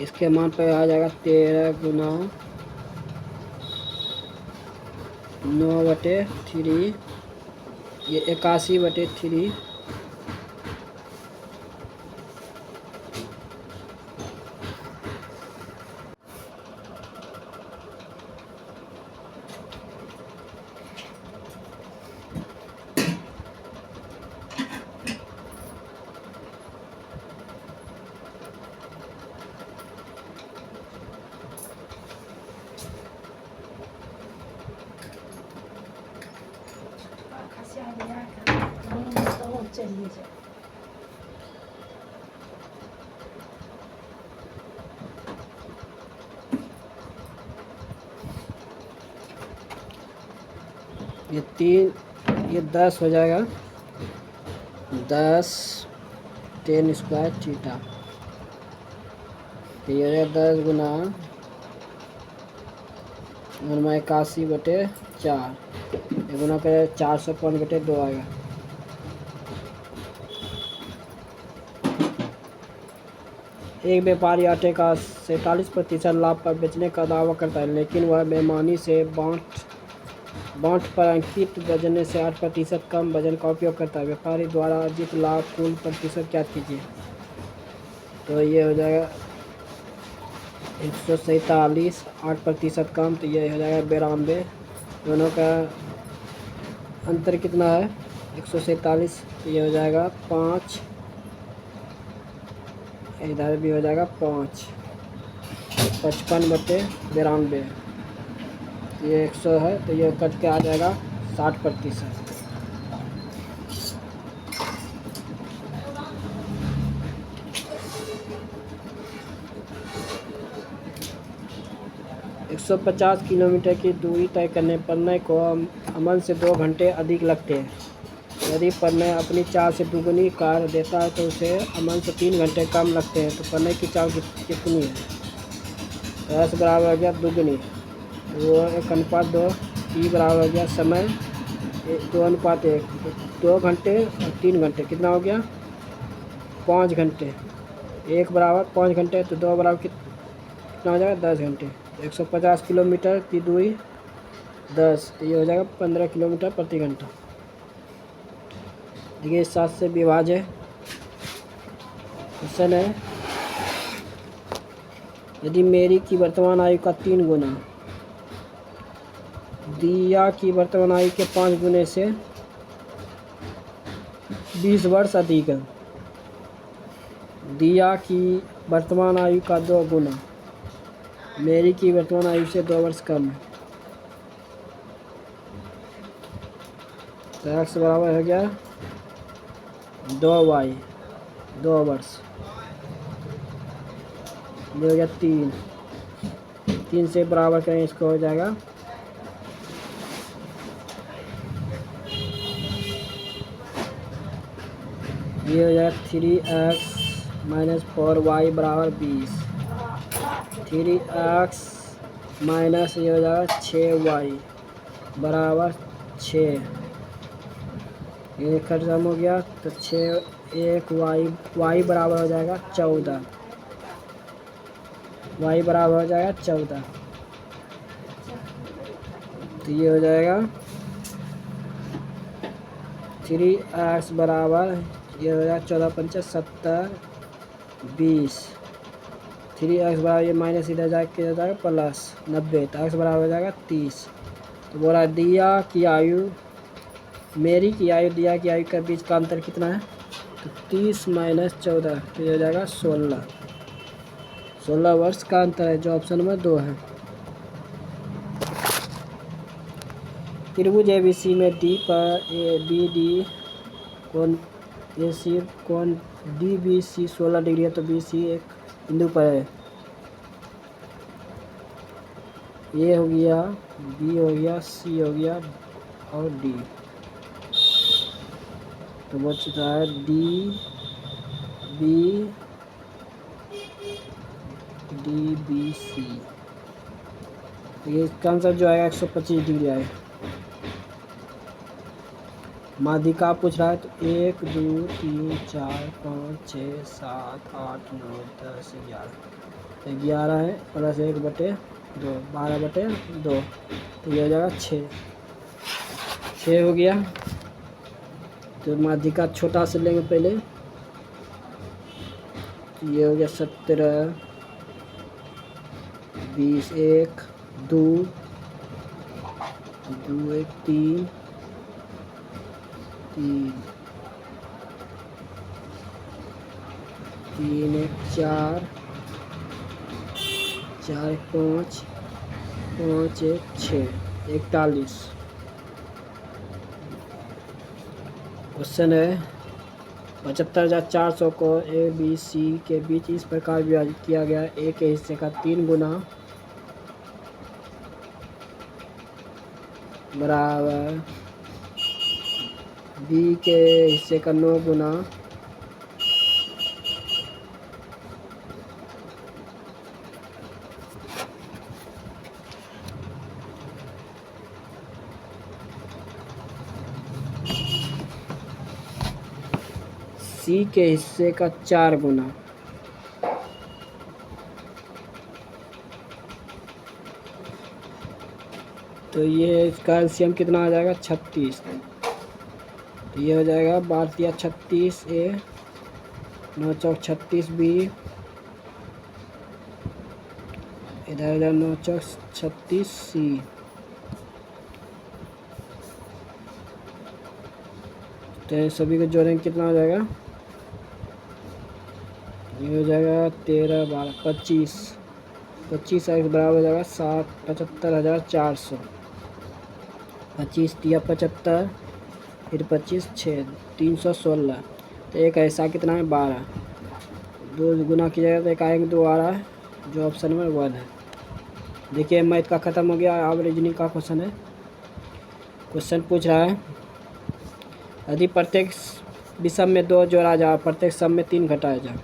इसके मान पर आ जाएगा 13 गुना 9/3, ये 81/3। ये 3, ये 10 हो जाएगा, 10 10 स्क्वायर थीटा। तो ये हो जाएगा 10 गुना 81/4, ये गुना करे 405/2 आएगा। एक व्यापारी आटे का 47% लाभ पर बेचने का दावा करता है, लेकिन वह बेईमानी से बांट पर अंकित वजन से 8% कम वजन का उपयोग करता है। व्यापारी द्वारा अर्जित लाभ कुल प्रतिशत ज्ञात कीजिए। तो ये हो जाएगा 147, 8% कम, तो ये हो जाएगा 92। दोनों का अंतर कितना है? 147, तो ये हो जाएगा 5, इधर भी हो जाएगा 5, 55/92। ये 100 है, तो ये कट के आ जाएगा 60%। एक 150 किलोमीटर की दूरी तय करने पन्ने को अमन से 2 घंटे अधिक लगते हैं। यदि पन्ने अपनी चाल से दुगुनी कार देता है तो उसे अमन से 3 घंटे कम लगते हैं। तो पन्ने की चाल कितनी है? 10 बराबर हो गया दुगुनी, वो 1:2, टी बराबर हो गया समय 2:1, 2 घंटे और 3 घंटे कितना हो गया 5 घंटे। 1 बराबर 5 घंटे तो 2 बराबर कितना हो जाएगा 10 घंटे। 150 किलोमीटर की दूरी 10 तो ये हो जाएगा 15 किलोमीटर प्रति घंटा। देखिए 7 से विभाज्य क्वेश्चन है, यदि मेरी की वर्तमान आयु का 3 गुना दिया की वर्तमान आयु के 5 गुने से 20 वर्ष अधिक है, दिया की वर्तमान आयु का 2 गुना मेरी की वर्तमान आयु से 2 वर्ष कम है, तो x बराबर हो गया 2y 2 वर्ष, ये हो गया 3 से बराबर करें इसको हो जाएगा ये हो जाएगा 3x - 4y बराबर 20। 3x माइनस ये हो जाएगा 6y बराबर 6, ये खत्म हो गया तो 6 1 y बराबर हो जाएगा 14, y बराबर हो जाएगा 14, तो ये हो जाएगा 3x बराबर ये हो जाएगा 14×5 = 70 20, 3x बराबर ये माइनस इधर जाएगा प्लस 90, तो x बराबर हो जाएगा 30। तो बोला दिया की आयु मेरी की आयु दिया की आयु के बीच का अंतर कितना है, तो 30 - 14 तो ये हो जाएगा 16 वर्ष का अंतर है, जो ऑप्शन नंबर 2 है। त्रिभुज ABC में D पर BD कोण AC कोण DBC 16 डिग्री है, तो BC एक बिंदु पर है, A हो गया B हो गया C हो गया और D, तो बचता है DBC, तो ये इसका आंसर जो आएगा 125 डिग्री आएगा। माध्यिका पूछ रहा है, तो 1 2 3 4 5 6 7 8 9 10 11 11 है प्लस 1/2 12/2, तो ये हो जाएगा 6 हो गया। तो माध्यिका छोटा से लेंगे पहले, तो ये हो गया 17 20 1 2 2 1 3 3 3 1 4 4 5 5 1 6 41। क्वेश्चन है 75,400 को ABC के बीच इस प्रकार विभाजित किया गया, A के हिस्से का 3 गुना बराबर B के हिस्से का 9 गुना C के हिस्से का 4 गुना, तो ये इसका एलसीएम कितना आ जाएगा 36, तो ये हो जाएगा 12 36 A 9 चौक 36 B, इधर 9 चौक 36 C, तो सभी को जोड़ेंगे कितना हो जाएगा, ये हो जाएगा 13 12 25 25 x बराबर हो जाएगा 75,400, 25 दिया 75 फिर 25 6 316, तो एक ऐसा कितना है 12, 2 गुना किया जाएगा तो एक आएंगे 2 आ रहा है, जो ऑप्शन नंबर 1 है। देखिए मैथ का ख़त्म हो गया, अब रीजनिंग का क्वेश्चन है। क्वेश्चन पूछ रहा है, यदि प्रत्येक विषम में 2 जोड़ा जाए, प्रत्येक सम में 3 घटाया जाए,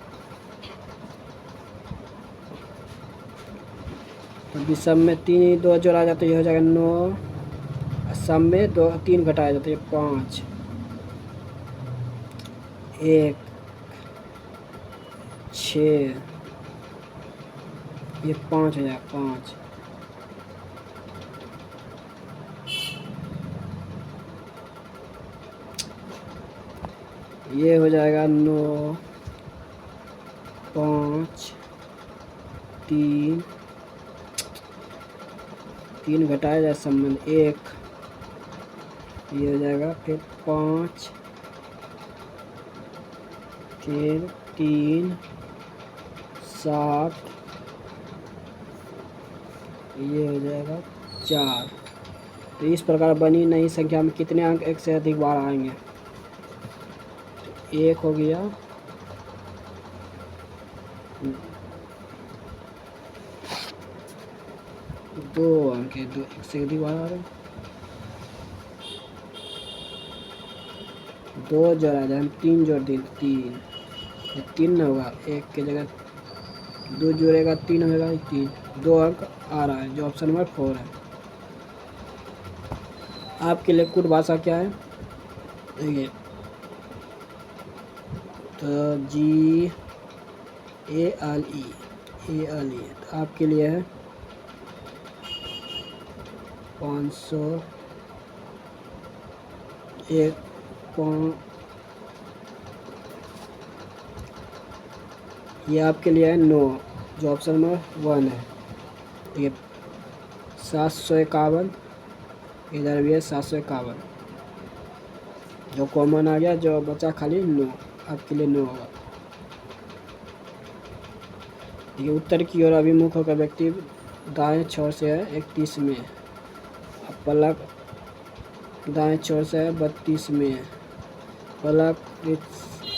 तो विषम में 2 जोड़ा जाए तो ये हो जाएगा 9 सब में 2 3 घटाया जाता है, 5 1 6, ये 5 हो जाएगा, 5 ये हो जाएगा 9 5 3 3 घटाया जाए संबंध 1, ये हो जाएगा फिर 5 फिर 3 7, ये हो जाएगा 4। तो इस प्रकार बनी नई संख्या में कितने अंक एक से अधिक बार आएंगे? 1 हो गया, 2 अंक है, 2 एक से अधिक बार आ रहे हैं, 2 जोड़ा जाए, हम 3 जोड़ दें, 3 ये 3 न होगा, 1 की जगह 2 जोड़ेगा 3 होगा, 3 2 अंक आ रहा है, जो ऑप्शन नंबर 4 है। आपके लिए कुट भाषा क्या है? देखिए, तो GALE तो आपके लिए है 500 1 ये आपके लिए है 9, जो ऑप्शन नंबर 1 है। ठीक है, 751 इधर भी है 751, जो कॉमन आ गया, जो बचा खाली 9, आपके लिए 9 होगा। ठीक है, उत्तर की ओर अभिमुख होकर व्यक्ति दाएं छोर से है 31 में, पलक दाएं छोर से है 32 में, पलक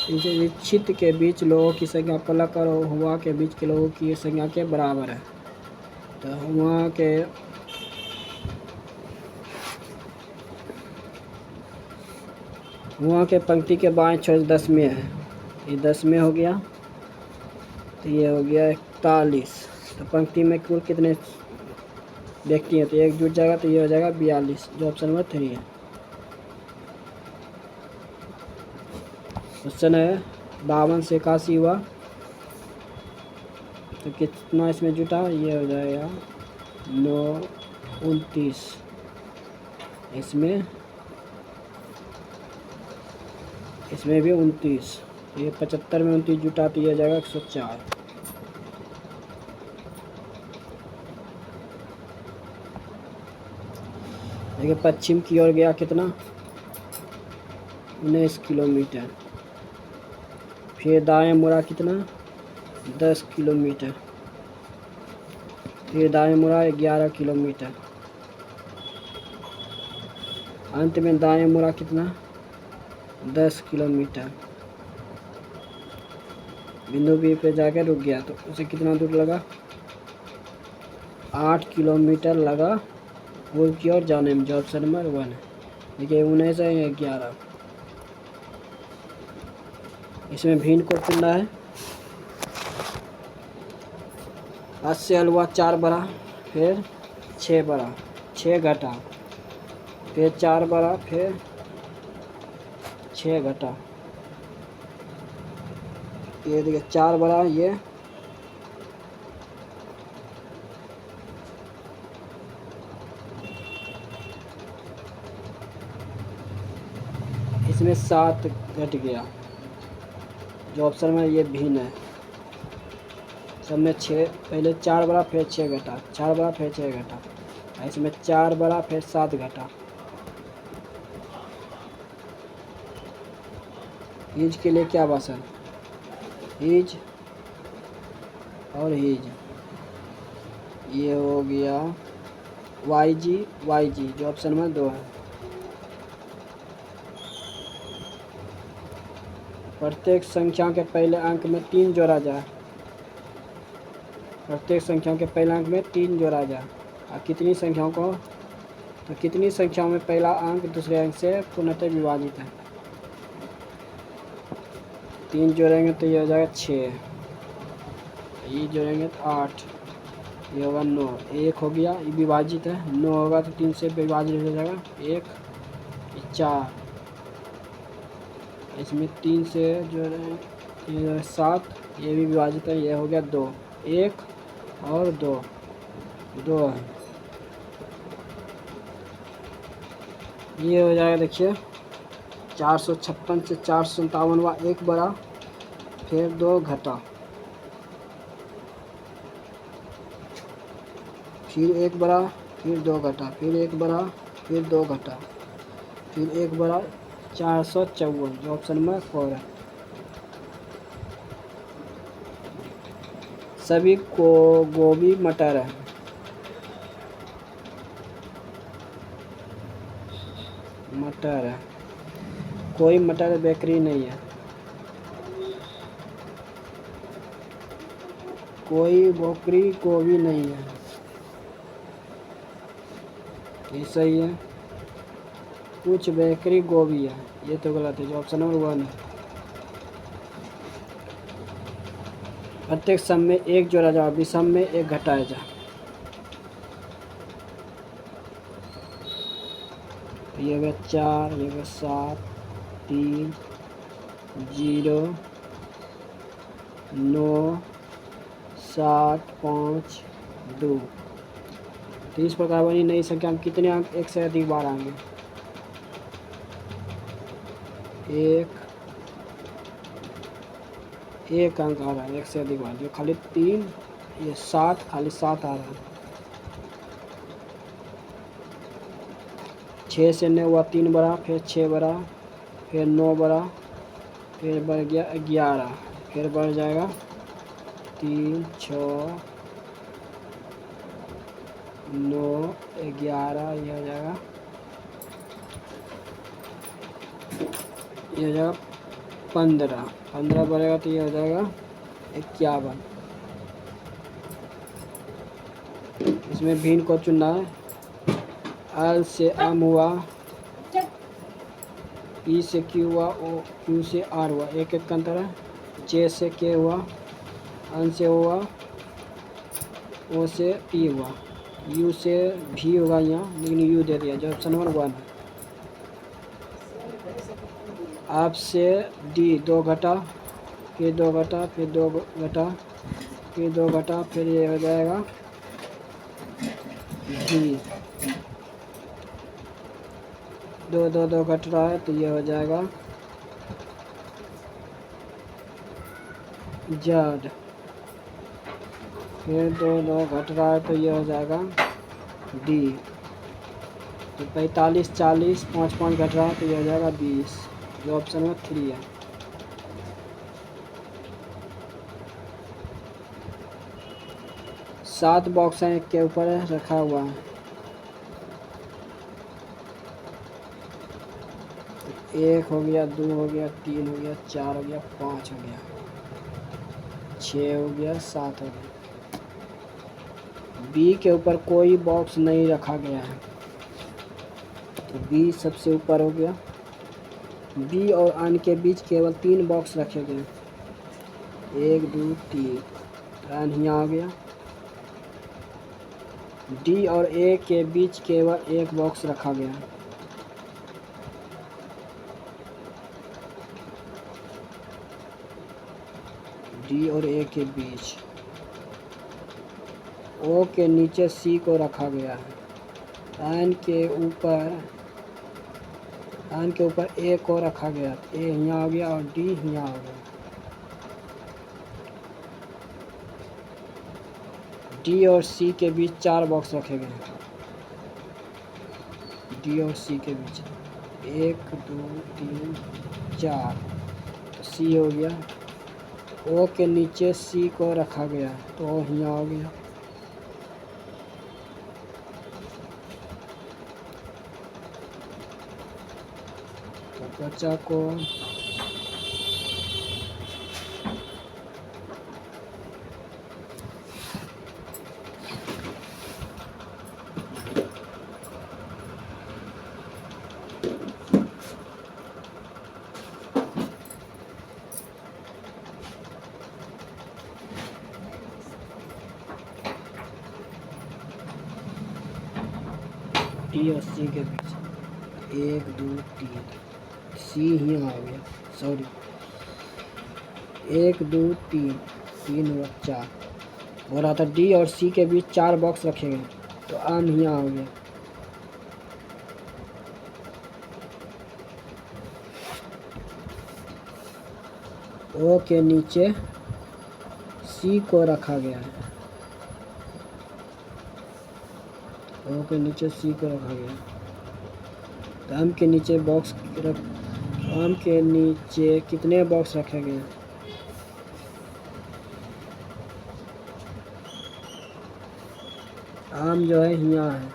निश्चित के बीच लोगों की संख्या पलक और हुआ के बीच के लोगों की संख्या के बराबर है। तो हुआ के पंक्ति के बाएं छोर 10 में है, ये 10 में हो गया, तो ये हो गया 41। तो पंक्ति में कुल कितने व्यक्ति हैं? तो एक जुट जाएगा, तो ये हो जाएगा 42, जो ऑप्शन नंबर 3 है। क्वेश्चन है 52 से 81 हुआ, तो कितना इसमें जुटा? ये हो जाएगा 9 29, इसमें भी 29, ये 75 में 29 जुटा, तो ये हो जाएगा 104। देखिए, पश्चिम की ओर गया कितना? 19 किलोमीटर। फिर दाएं मुड़ा कितना? 10 किलोमीटर। फिर दाएं मुड़ा 11 किलोमीटर। अंत में दाएं मुड़ा कितना? 10 किलोमीटर। बिंदु बी पे जाकर रुक गया, तो उसे कितना दूर लगा? 8 किलोमीटर लगा पूर्व की ओर जाने में, जो ऑप्शन नंबर 1 है। देखिए 19 है, 11, इसमें भिन्न को चुनना है। 8 से हलवा 4 बड़ा, फिर 6 बड़ा, 6 घटा, फिर 4 बड़ा, फिर 6 घटा, ये देखिए 4 बड़ा, ये इसमें 7 घट गया, जो ऑप्शन में ये भिन्न है। सब में 6, पहले 4 बड़ा, फिर 6 घटा, 4 बड़ा, फिर 6 घटा, इसमें 4 बड़ा, फिर 7 घटा। हीज के लिए क्या भाषा? हीज और हीज, ये हो गया YG, जो ऑप्शन में 2 है। प्रत्येक संख्या के पहले अंक में 3 जोड़ा जाए, प्रत्येक संख्या के पहले अंक में 3 जोड़ा जाए, और कितनी संख्याओं को? तो कितनी संख्याओं में पहला अंक दूसरे अंक से पूर्णतः विभाजित है? 3 जोड़ेंगे तो ये हो जाएगा 6, ये जोड़ेंगे तो 8, ये होगा 9, 1 हो गया, ये विभाजित है, 9 होगा तो 3 से विभाजित हो जाएगा, 1, 4, इसमें 3 से जो है ये 7, ये भी विभाजित है, ये हो गया 2, 1 और 2, 2 है, ये हो जाएगा देखिए 456 से 457 हुआ, 1 बढ़ा फिर 2 घटा, फिर 1 बढ़ा फिर 2 घटा, फिर 1 बढ़ा फिर 2 घटा, फिर 1 बढ़ा, 454 जो ऑप्शन में 4 है। सभी को गोभी मटर है, मटर है, कोई मटर बेकरी नहीं है, कोई बोकरी गोभी नहीं है, ये सही है, कुछ बेकरी गोभी है, ये तो गलत है, जो ऑप्शन नंबर 1 है। प्रत्येक सम में 1 जोड़ा जाओ, विषम में 1 घटाया जा, ये होगा 4, ये होगा 7, 3, 0, 9, 7, 5, 2। तो इस प्रकार बनी नई संख्या में कितने अंक एक से अधिक बार आएंगे? 1 अंक आ रहा है एक से अधिक बार, जो खाली 3, ये 7, खाली 7 आ रहा है। 6 से 9 हुआ, 3 बढ़ा, फिर 6 बढ़ा, फिर 9 बढ़ा, फिर बढ़ गया 11, फिर बढ़ जाएगा 3, 6, 9, 11, ये हो जाएगा, ये हो जाएगा 15, 15 बढ़ेगा तो ये हो जाएगा 51। इसमें भिन्न को चुनना है। एल से एम हुआ, पी से क्यू हुआ, ओ क्यू से आर हुआ, एक एक का अंतर है। जे से के हुआ, एन से हुआ, ओ से पी हुआ, यू से भी होगा यहाँ, लेकिन यू दे दिया, जो ऑप्शन नंबर 1 है। आप से डी 2 घटा, फिर 2 घटा, फिर 2 घटा, फिर 2 घटा, फिर ये हो जाएगा डी, 2 2 2 घट रहा है तो ये हो जाएगा जेड, फिर 2 2 घट रहा है तो ये हो जाएगा डी, तो 45 40, 5 5 घट रहा है तो ये हो जाएगा 20, जो ऑप्शन में 3 है। सात बॉक्स हैं, एक के ऊपर रखा हुआ है, 1 हो गया, 2 हो गया, 3 हो गया, 4 हो गया, 5 हो गया, 6 हो गया, 7 हो गया। बी के ऊपर कोई बॉक्स नहीं रखा गया है, तो बी सबसे ऊपर हो गया। बी और एन के बीच केवल 3 बॉक्स रखे गए, 1 2 3, एन यहाँ आ गया। डी और ए के बीच केवल 1 बॉक्स रखा गया, डी और ए के बीच। ओ के नीचे सी को रखा गया है, एन के ऊपर ए को रखा गया, ए यहाँ आ गया और डी यहाँ आ गया। डी और सी के बीच 4 बॉक्स रखे गए, डी और सी के बीच 1 2 3 4, तो सी हो गया। ओ के नीचे सी को रखा गया, तो ओ यहाँ आ गया। तो बच्चा को डी और सी के बीच 1 2 3, सी ही आ गया, सॉरी 1 2 3, 3 हुआ 4, हो रहा था डी और सी के बीच 4 बॉक्स रखे गए, तो आम यहाँ आ गया। ओ के नीचे सी को रखा गया है, ओ के नीचे सी को रखा गया। तो आम के नीचे आम के नीचे कितने बॉक्स रखे गए? आम जो है यहाँ है,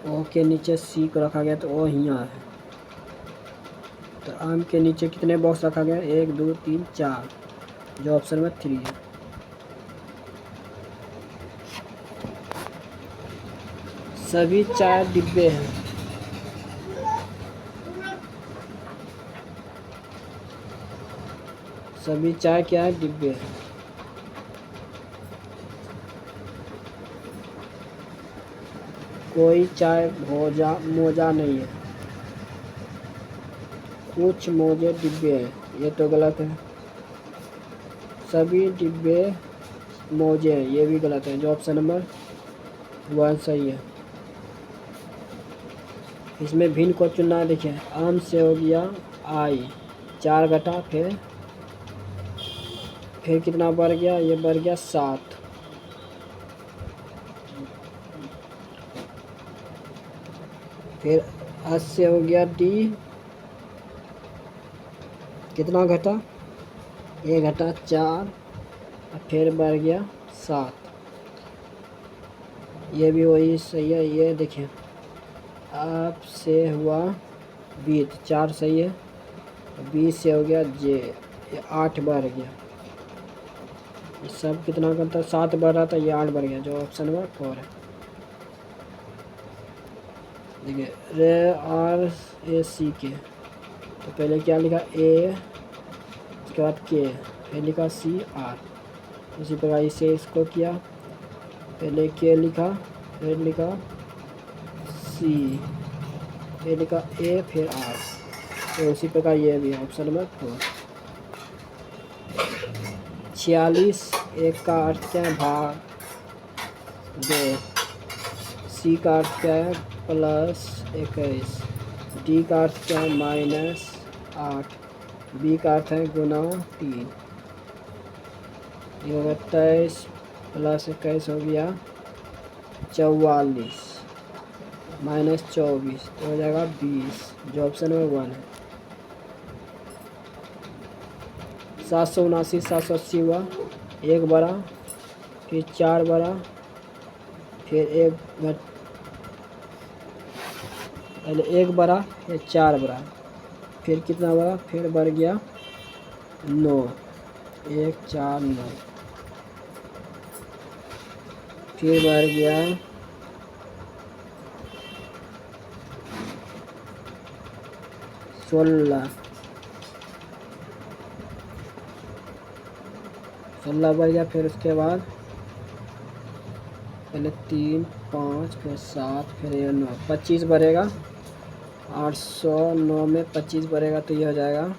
ओ के नीचे सी को रखा गया, तो ओ यहाँ है। तो आम के नीचे कितने बॉक्स रखा गया? 1 2 3 4, जो ऑप्शन में 3 है। सभी 4 डिब्बे हैं। सभी 4 क्या है? डिब्बे हैं। कोई 4 मोजा नहीं है, कुछ मोजे डिब्बे हैं, ये तो गलत है। सभी डिब्बे मोजे हैं, ये भी गलत है, जो ऑप्शन नंबर 1 सही है। इसमें भिन्न को चुनना है। देखिए आम से हो गया आई, 4 घटा, फिर कितना बढ़ गया? ये बढ़ गया 7। फिर 8 से हो गया डी, कितना घटा? ये घटा 4, फिर बढ़ गया 7। ये भी वही सही है। ये देखिए आप से हुआ बी, 4 सही है। बी से हो गया जे, ये 8 बढ़ गया। ये सब कितना करता? 7 बढ़ रहा था, ये 8 बढ़ गया, जो ऑप्शन नंबर 4 है। देखिए रे आर ए सी के, तो पहले क्या लिखा? ए, उसके बाद के, फिर लिखा सी आर। उसी प्रकार इसे इसको किया, पहले के लिखा, फिर लिखा सी, फिर लिखा ए, फिर आर। तो उसी प्रकार ये भी है, ऑप्शन नंबर 4। 46, एक का अर्थ क्या है? भाग 2। सी का अर्थ क्या है? +21। डी का अर्थ क्या है? -8। बी का अर्थ है गुना 3। ये होगा 23 + 21 हो गया 44, -24, तो हो जाएगा 20, जो ऑप्शन नंबर 1 है। 779, 780 हुआ, 1 बढ़ा, फिर 4 बढ़ा, फिर 1 पहले 1 बढ़ा, फिर 4 बढ़ा, फिर कितना बढ़ा? फिर बढ़ गया 9, 1 4 9, फिर बढ़ गया 16, 16 बढ़ गया। फिर उसके बाद पहले 3 5, फिर 7, फिर ये 9, 25 बढ़ेगा। 809 में 25 बढ़ेगा, तो ये हो जाएगा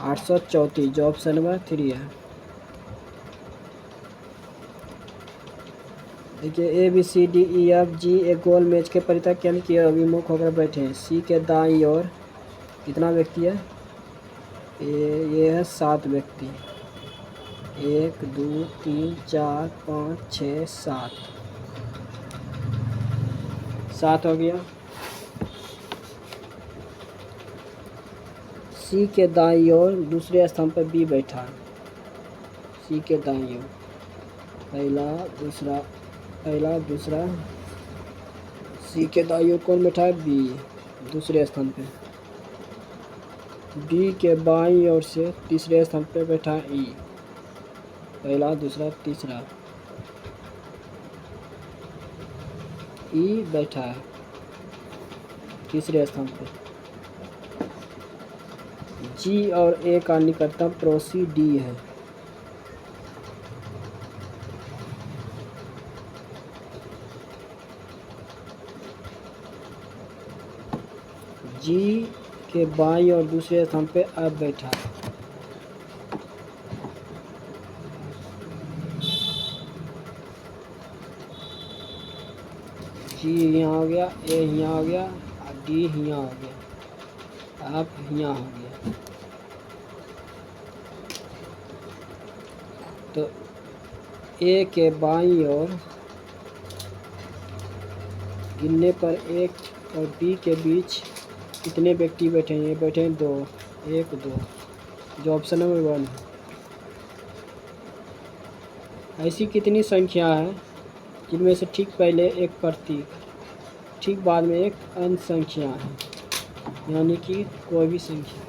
834, जो ऑप्शन नंबर 3 है। देखिए A B C D E F G एक गोल मेज के परितः केंद्र की ओर अभिमुख होकर बैठे हैं। सी के दाईं ओर कितना व्यक्ति है? ये है 7 व्यक्ति। 1 2 3 4 5 6 7, 7 हो गया। सी के दाईं ओर दूसरे स्थान पर बी बैठा है। सी के दाईं ओर पहला दूसरा सी के दाईं ओर कौन बैठा है? बी, दूसरे स्थान पे। डी के बाईं ओर से तीसरे स्थान पे बैठा है ई, पहला दूसरा तीसरा। ई बैठा है तीसरे स्थान पे। जी और ए का निकटतम पड़ोसी डी है। जी के बाईं और दूसरे स्थान पे अब बैठा है। जी यहाँ हो गया, ए यहाँ हो गया और डी यहाँ हो गया, अब यहाँ हो गया। तो ए के बाईं ओर गिनने पर एक और बी के बीच कितने व्यक्ति बैठे हैं? ये बैठे हैं 2, 1 2, जो ऑप्शन नंबर 1 है। ऐसी कितनी संख्या है जिनमें से ठीक पहले एक प्रतीक, ठीक बाद में एक अन्य संख्या है, यानी कि कोई भी संख्या।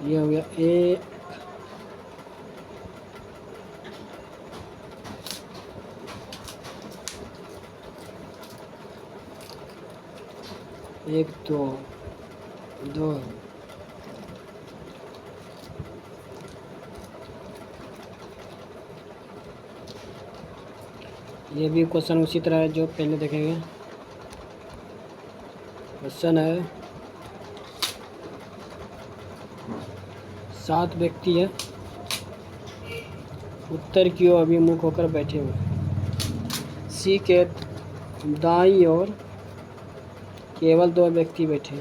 ये हो गया ए, एक 2 2। ये भी क्वेश्चन उसी तरह है जो पहले देखेंगे। क्वेश्चन है 7 व्यक्ति है, उत्तर की ओर अभिमुख होकर बैठे हुए। सी के दाईं ओर केवल 2 व्यक्ति बैठे,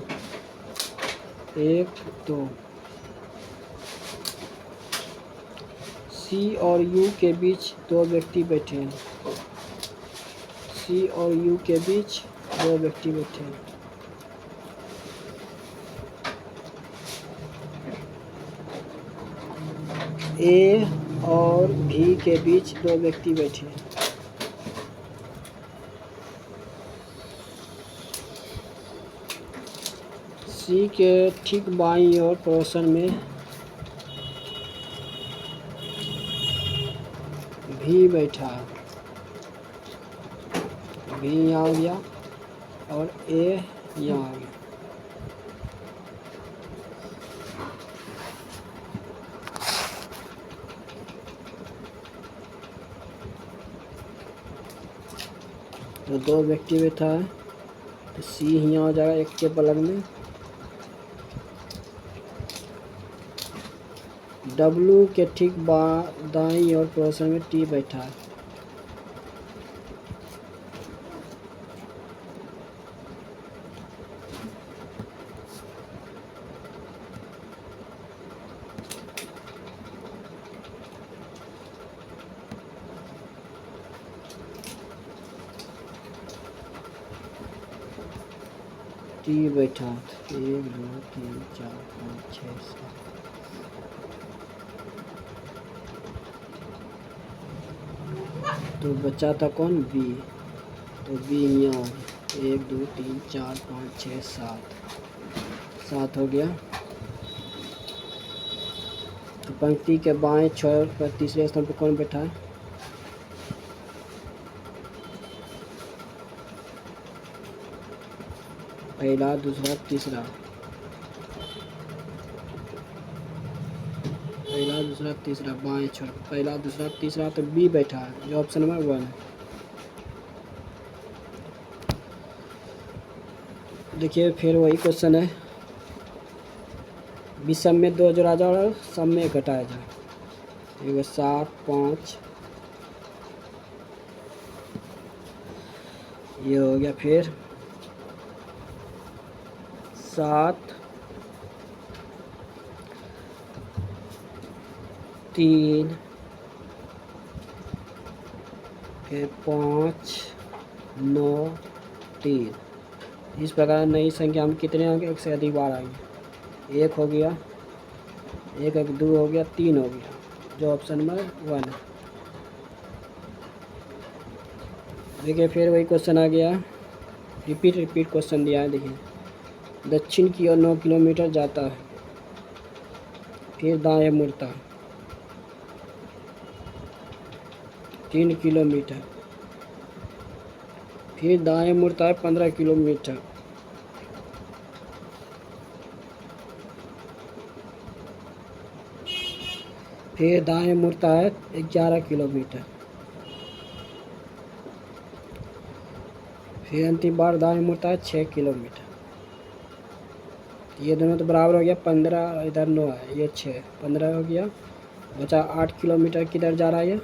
1 2। सी और यू के बीच 2 व्यक्ति बैठे हैं, सी और यू के बीच 2 व्यक्ति बैठे हैं। ए और भी के बीच 2 व्यक्ति बैठे हैं। सी के ठीक बाईं ओर पड़ोसन में भी बैठा, भी यहाँ आ गया और ए यहाँ आ गया। तो 2 व्यक्ति बैठा है, तो सी यहाँ हो जाएगा एक के बगल में। डब्लू के ठीक दाईं और पड़ोसन में टी बैठा है। टी बैठा 1 2 3 4 5 6 7। तो बचा था कौन? बी। तो बी यहाँ 1 2 3 4 5 6 7 हो गया। तो पंक्ति के बाएं छोर पर तीसरे स्थान पर कौन बैठा है? पहला दूसरा तीसरा, पहला दूसरा तीसरा बाएं छोर, पहला दूसरा तीसरा, तो बी बैठा है जो ऑप्शन नंबर 1 है। देखिए फिर वही क्वेश्चन है, विषम में 2 जोड़ा जाए और सम में घटाया जाए। 7 5 ये हो गया। फिर 7 3 फिर 5 9 3। इस प्रकार नई संख्या हम कितने होंगे? 1 से अधिक बार आएंगे। 1 हो गया, 1 1 2 हो गया, 3 हो गया, जो ऑप्शन नंबर 1 है। देखिए फिर वही क्वेश्चन आ गया, रिपीट क्वेश्चन दिया है। देखिए दक्षिण की ओर 9 किलोमीटर जाता है, फिर दाएं मुड़ता है, 3 किलोमीटर। फिर दाएं मुड़ता है 15 किलोमीटर। फिर दाएं मुड़ता है 11 किलोमीटर। फिर अंतिम बार दाएं मुड़ता है 6 किलोमीटर। ये दोनों तो बराबर हो गया, 15 इधर 9 है, ये 6, 15 हो गया। बचा 8 किलोमीटर किधर जा रहा है, ये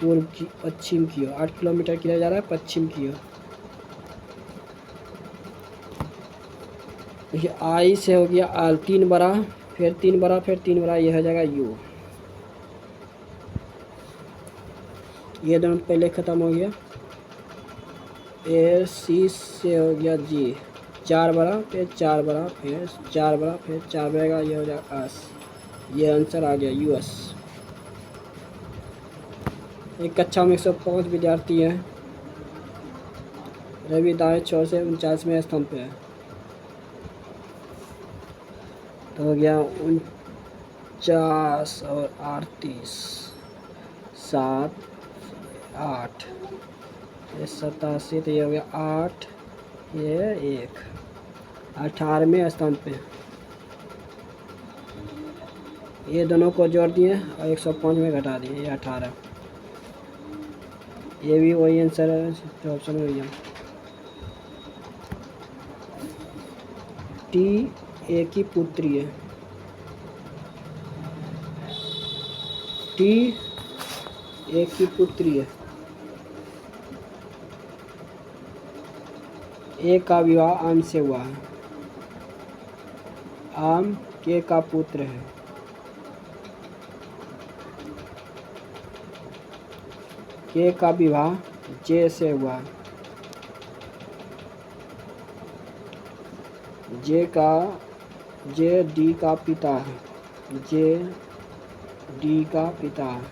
पूर्व की पश्चिम की ओर। 8 किलोमीटर किधर जा रहा है, पश्चिम की ओर। देखिए आई से हो गया आल, 3 बड़ा, फिर 3 बड़ा, फिर 3 बड़ा, ये हो जाएगा यू। ये दोनों पहले ख़त्म हो गया। ए सी से हो गया जी, 4 बड़ा, फिर 4 बड़ा, फिर 4 बड़ा, फिर 4 बढ़ेगा, ये हो जाएगा एस। ये आंसर आ गया यूएस। एक कक्षा में 105 विद्यार्थी हैं। रवि दाएं छोर से 49वें स्थान पे है। तो हो गया 49 और 38, 7, 8, ये 87, तो ये हो गया 8, ये 1, 18वें स्थान पे। ये दोनों को जोड़ दिए और 105 में घटा दिए, ये 18। ये भी वही आंसर है जो ऑप्शन में गया। टी ए की पुत्री है। टी ए की पुत्री है। ए का विवाह आम से हुआ है। आम के का पुत्र है। के का विवाह जे से हुआ है। जे डी का पिता है। जे डी का पिता है।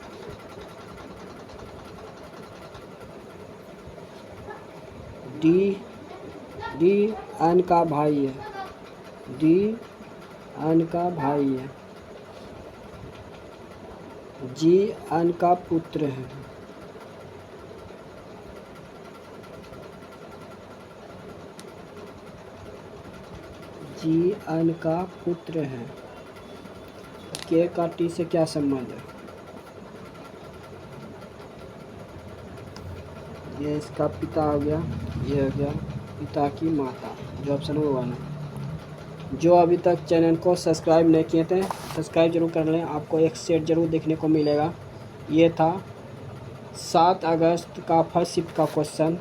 डी एन का भाई है। डी एन का भाई है। जी एन का पुत्र है। जी एन का पुत्र है। के का टी से क्या संबंध है? ये इसका पिता हो गया, ये हो गया पिता की माता, जो ऑप्शन है 1 है। जो अभी तक चैनल को सब्सक्राइब नहीं किए थे, सब्सक्राइब जरूर कर लें, आपको एक सेट जरूर देखने को मिलेगा। ये था 7 अगस्त का फर्स्ट शिफ्ट का क्वेश्चन,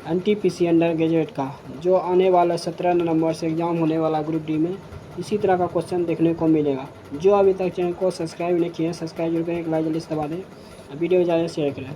NTPC अंडर ग्रेजुएट का, जो आने वाला 17 नवंबर से एग्ज़ाम होने वाला ग्रुप डी में इसी तरह का क्वेश्चन देखने को मिलेगा। जो अभी तक चैनल को सब्सक्राइब नहीं किए हैं, सब्सक्राइब जरूर करें, एक लाइक जल्दी से दबा दें, वीडियो ज़्यादा शेयर करें।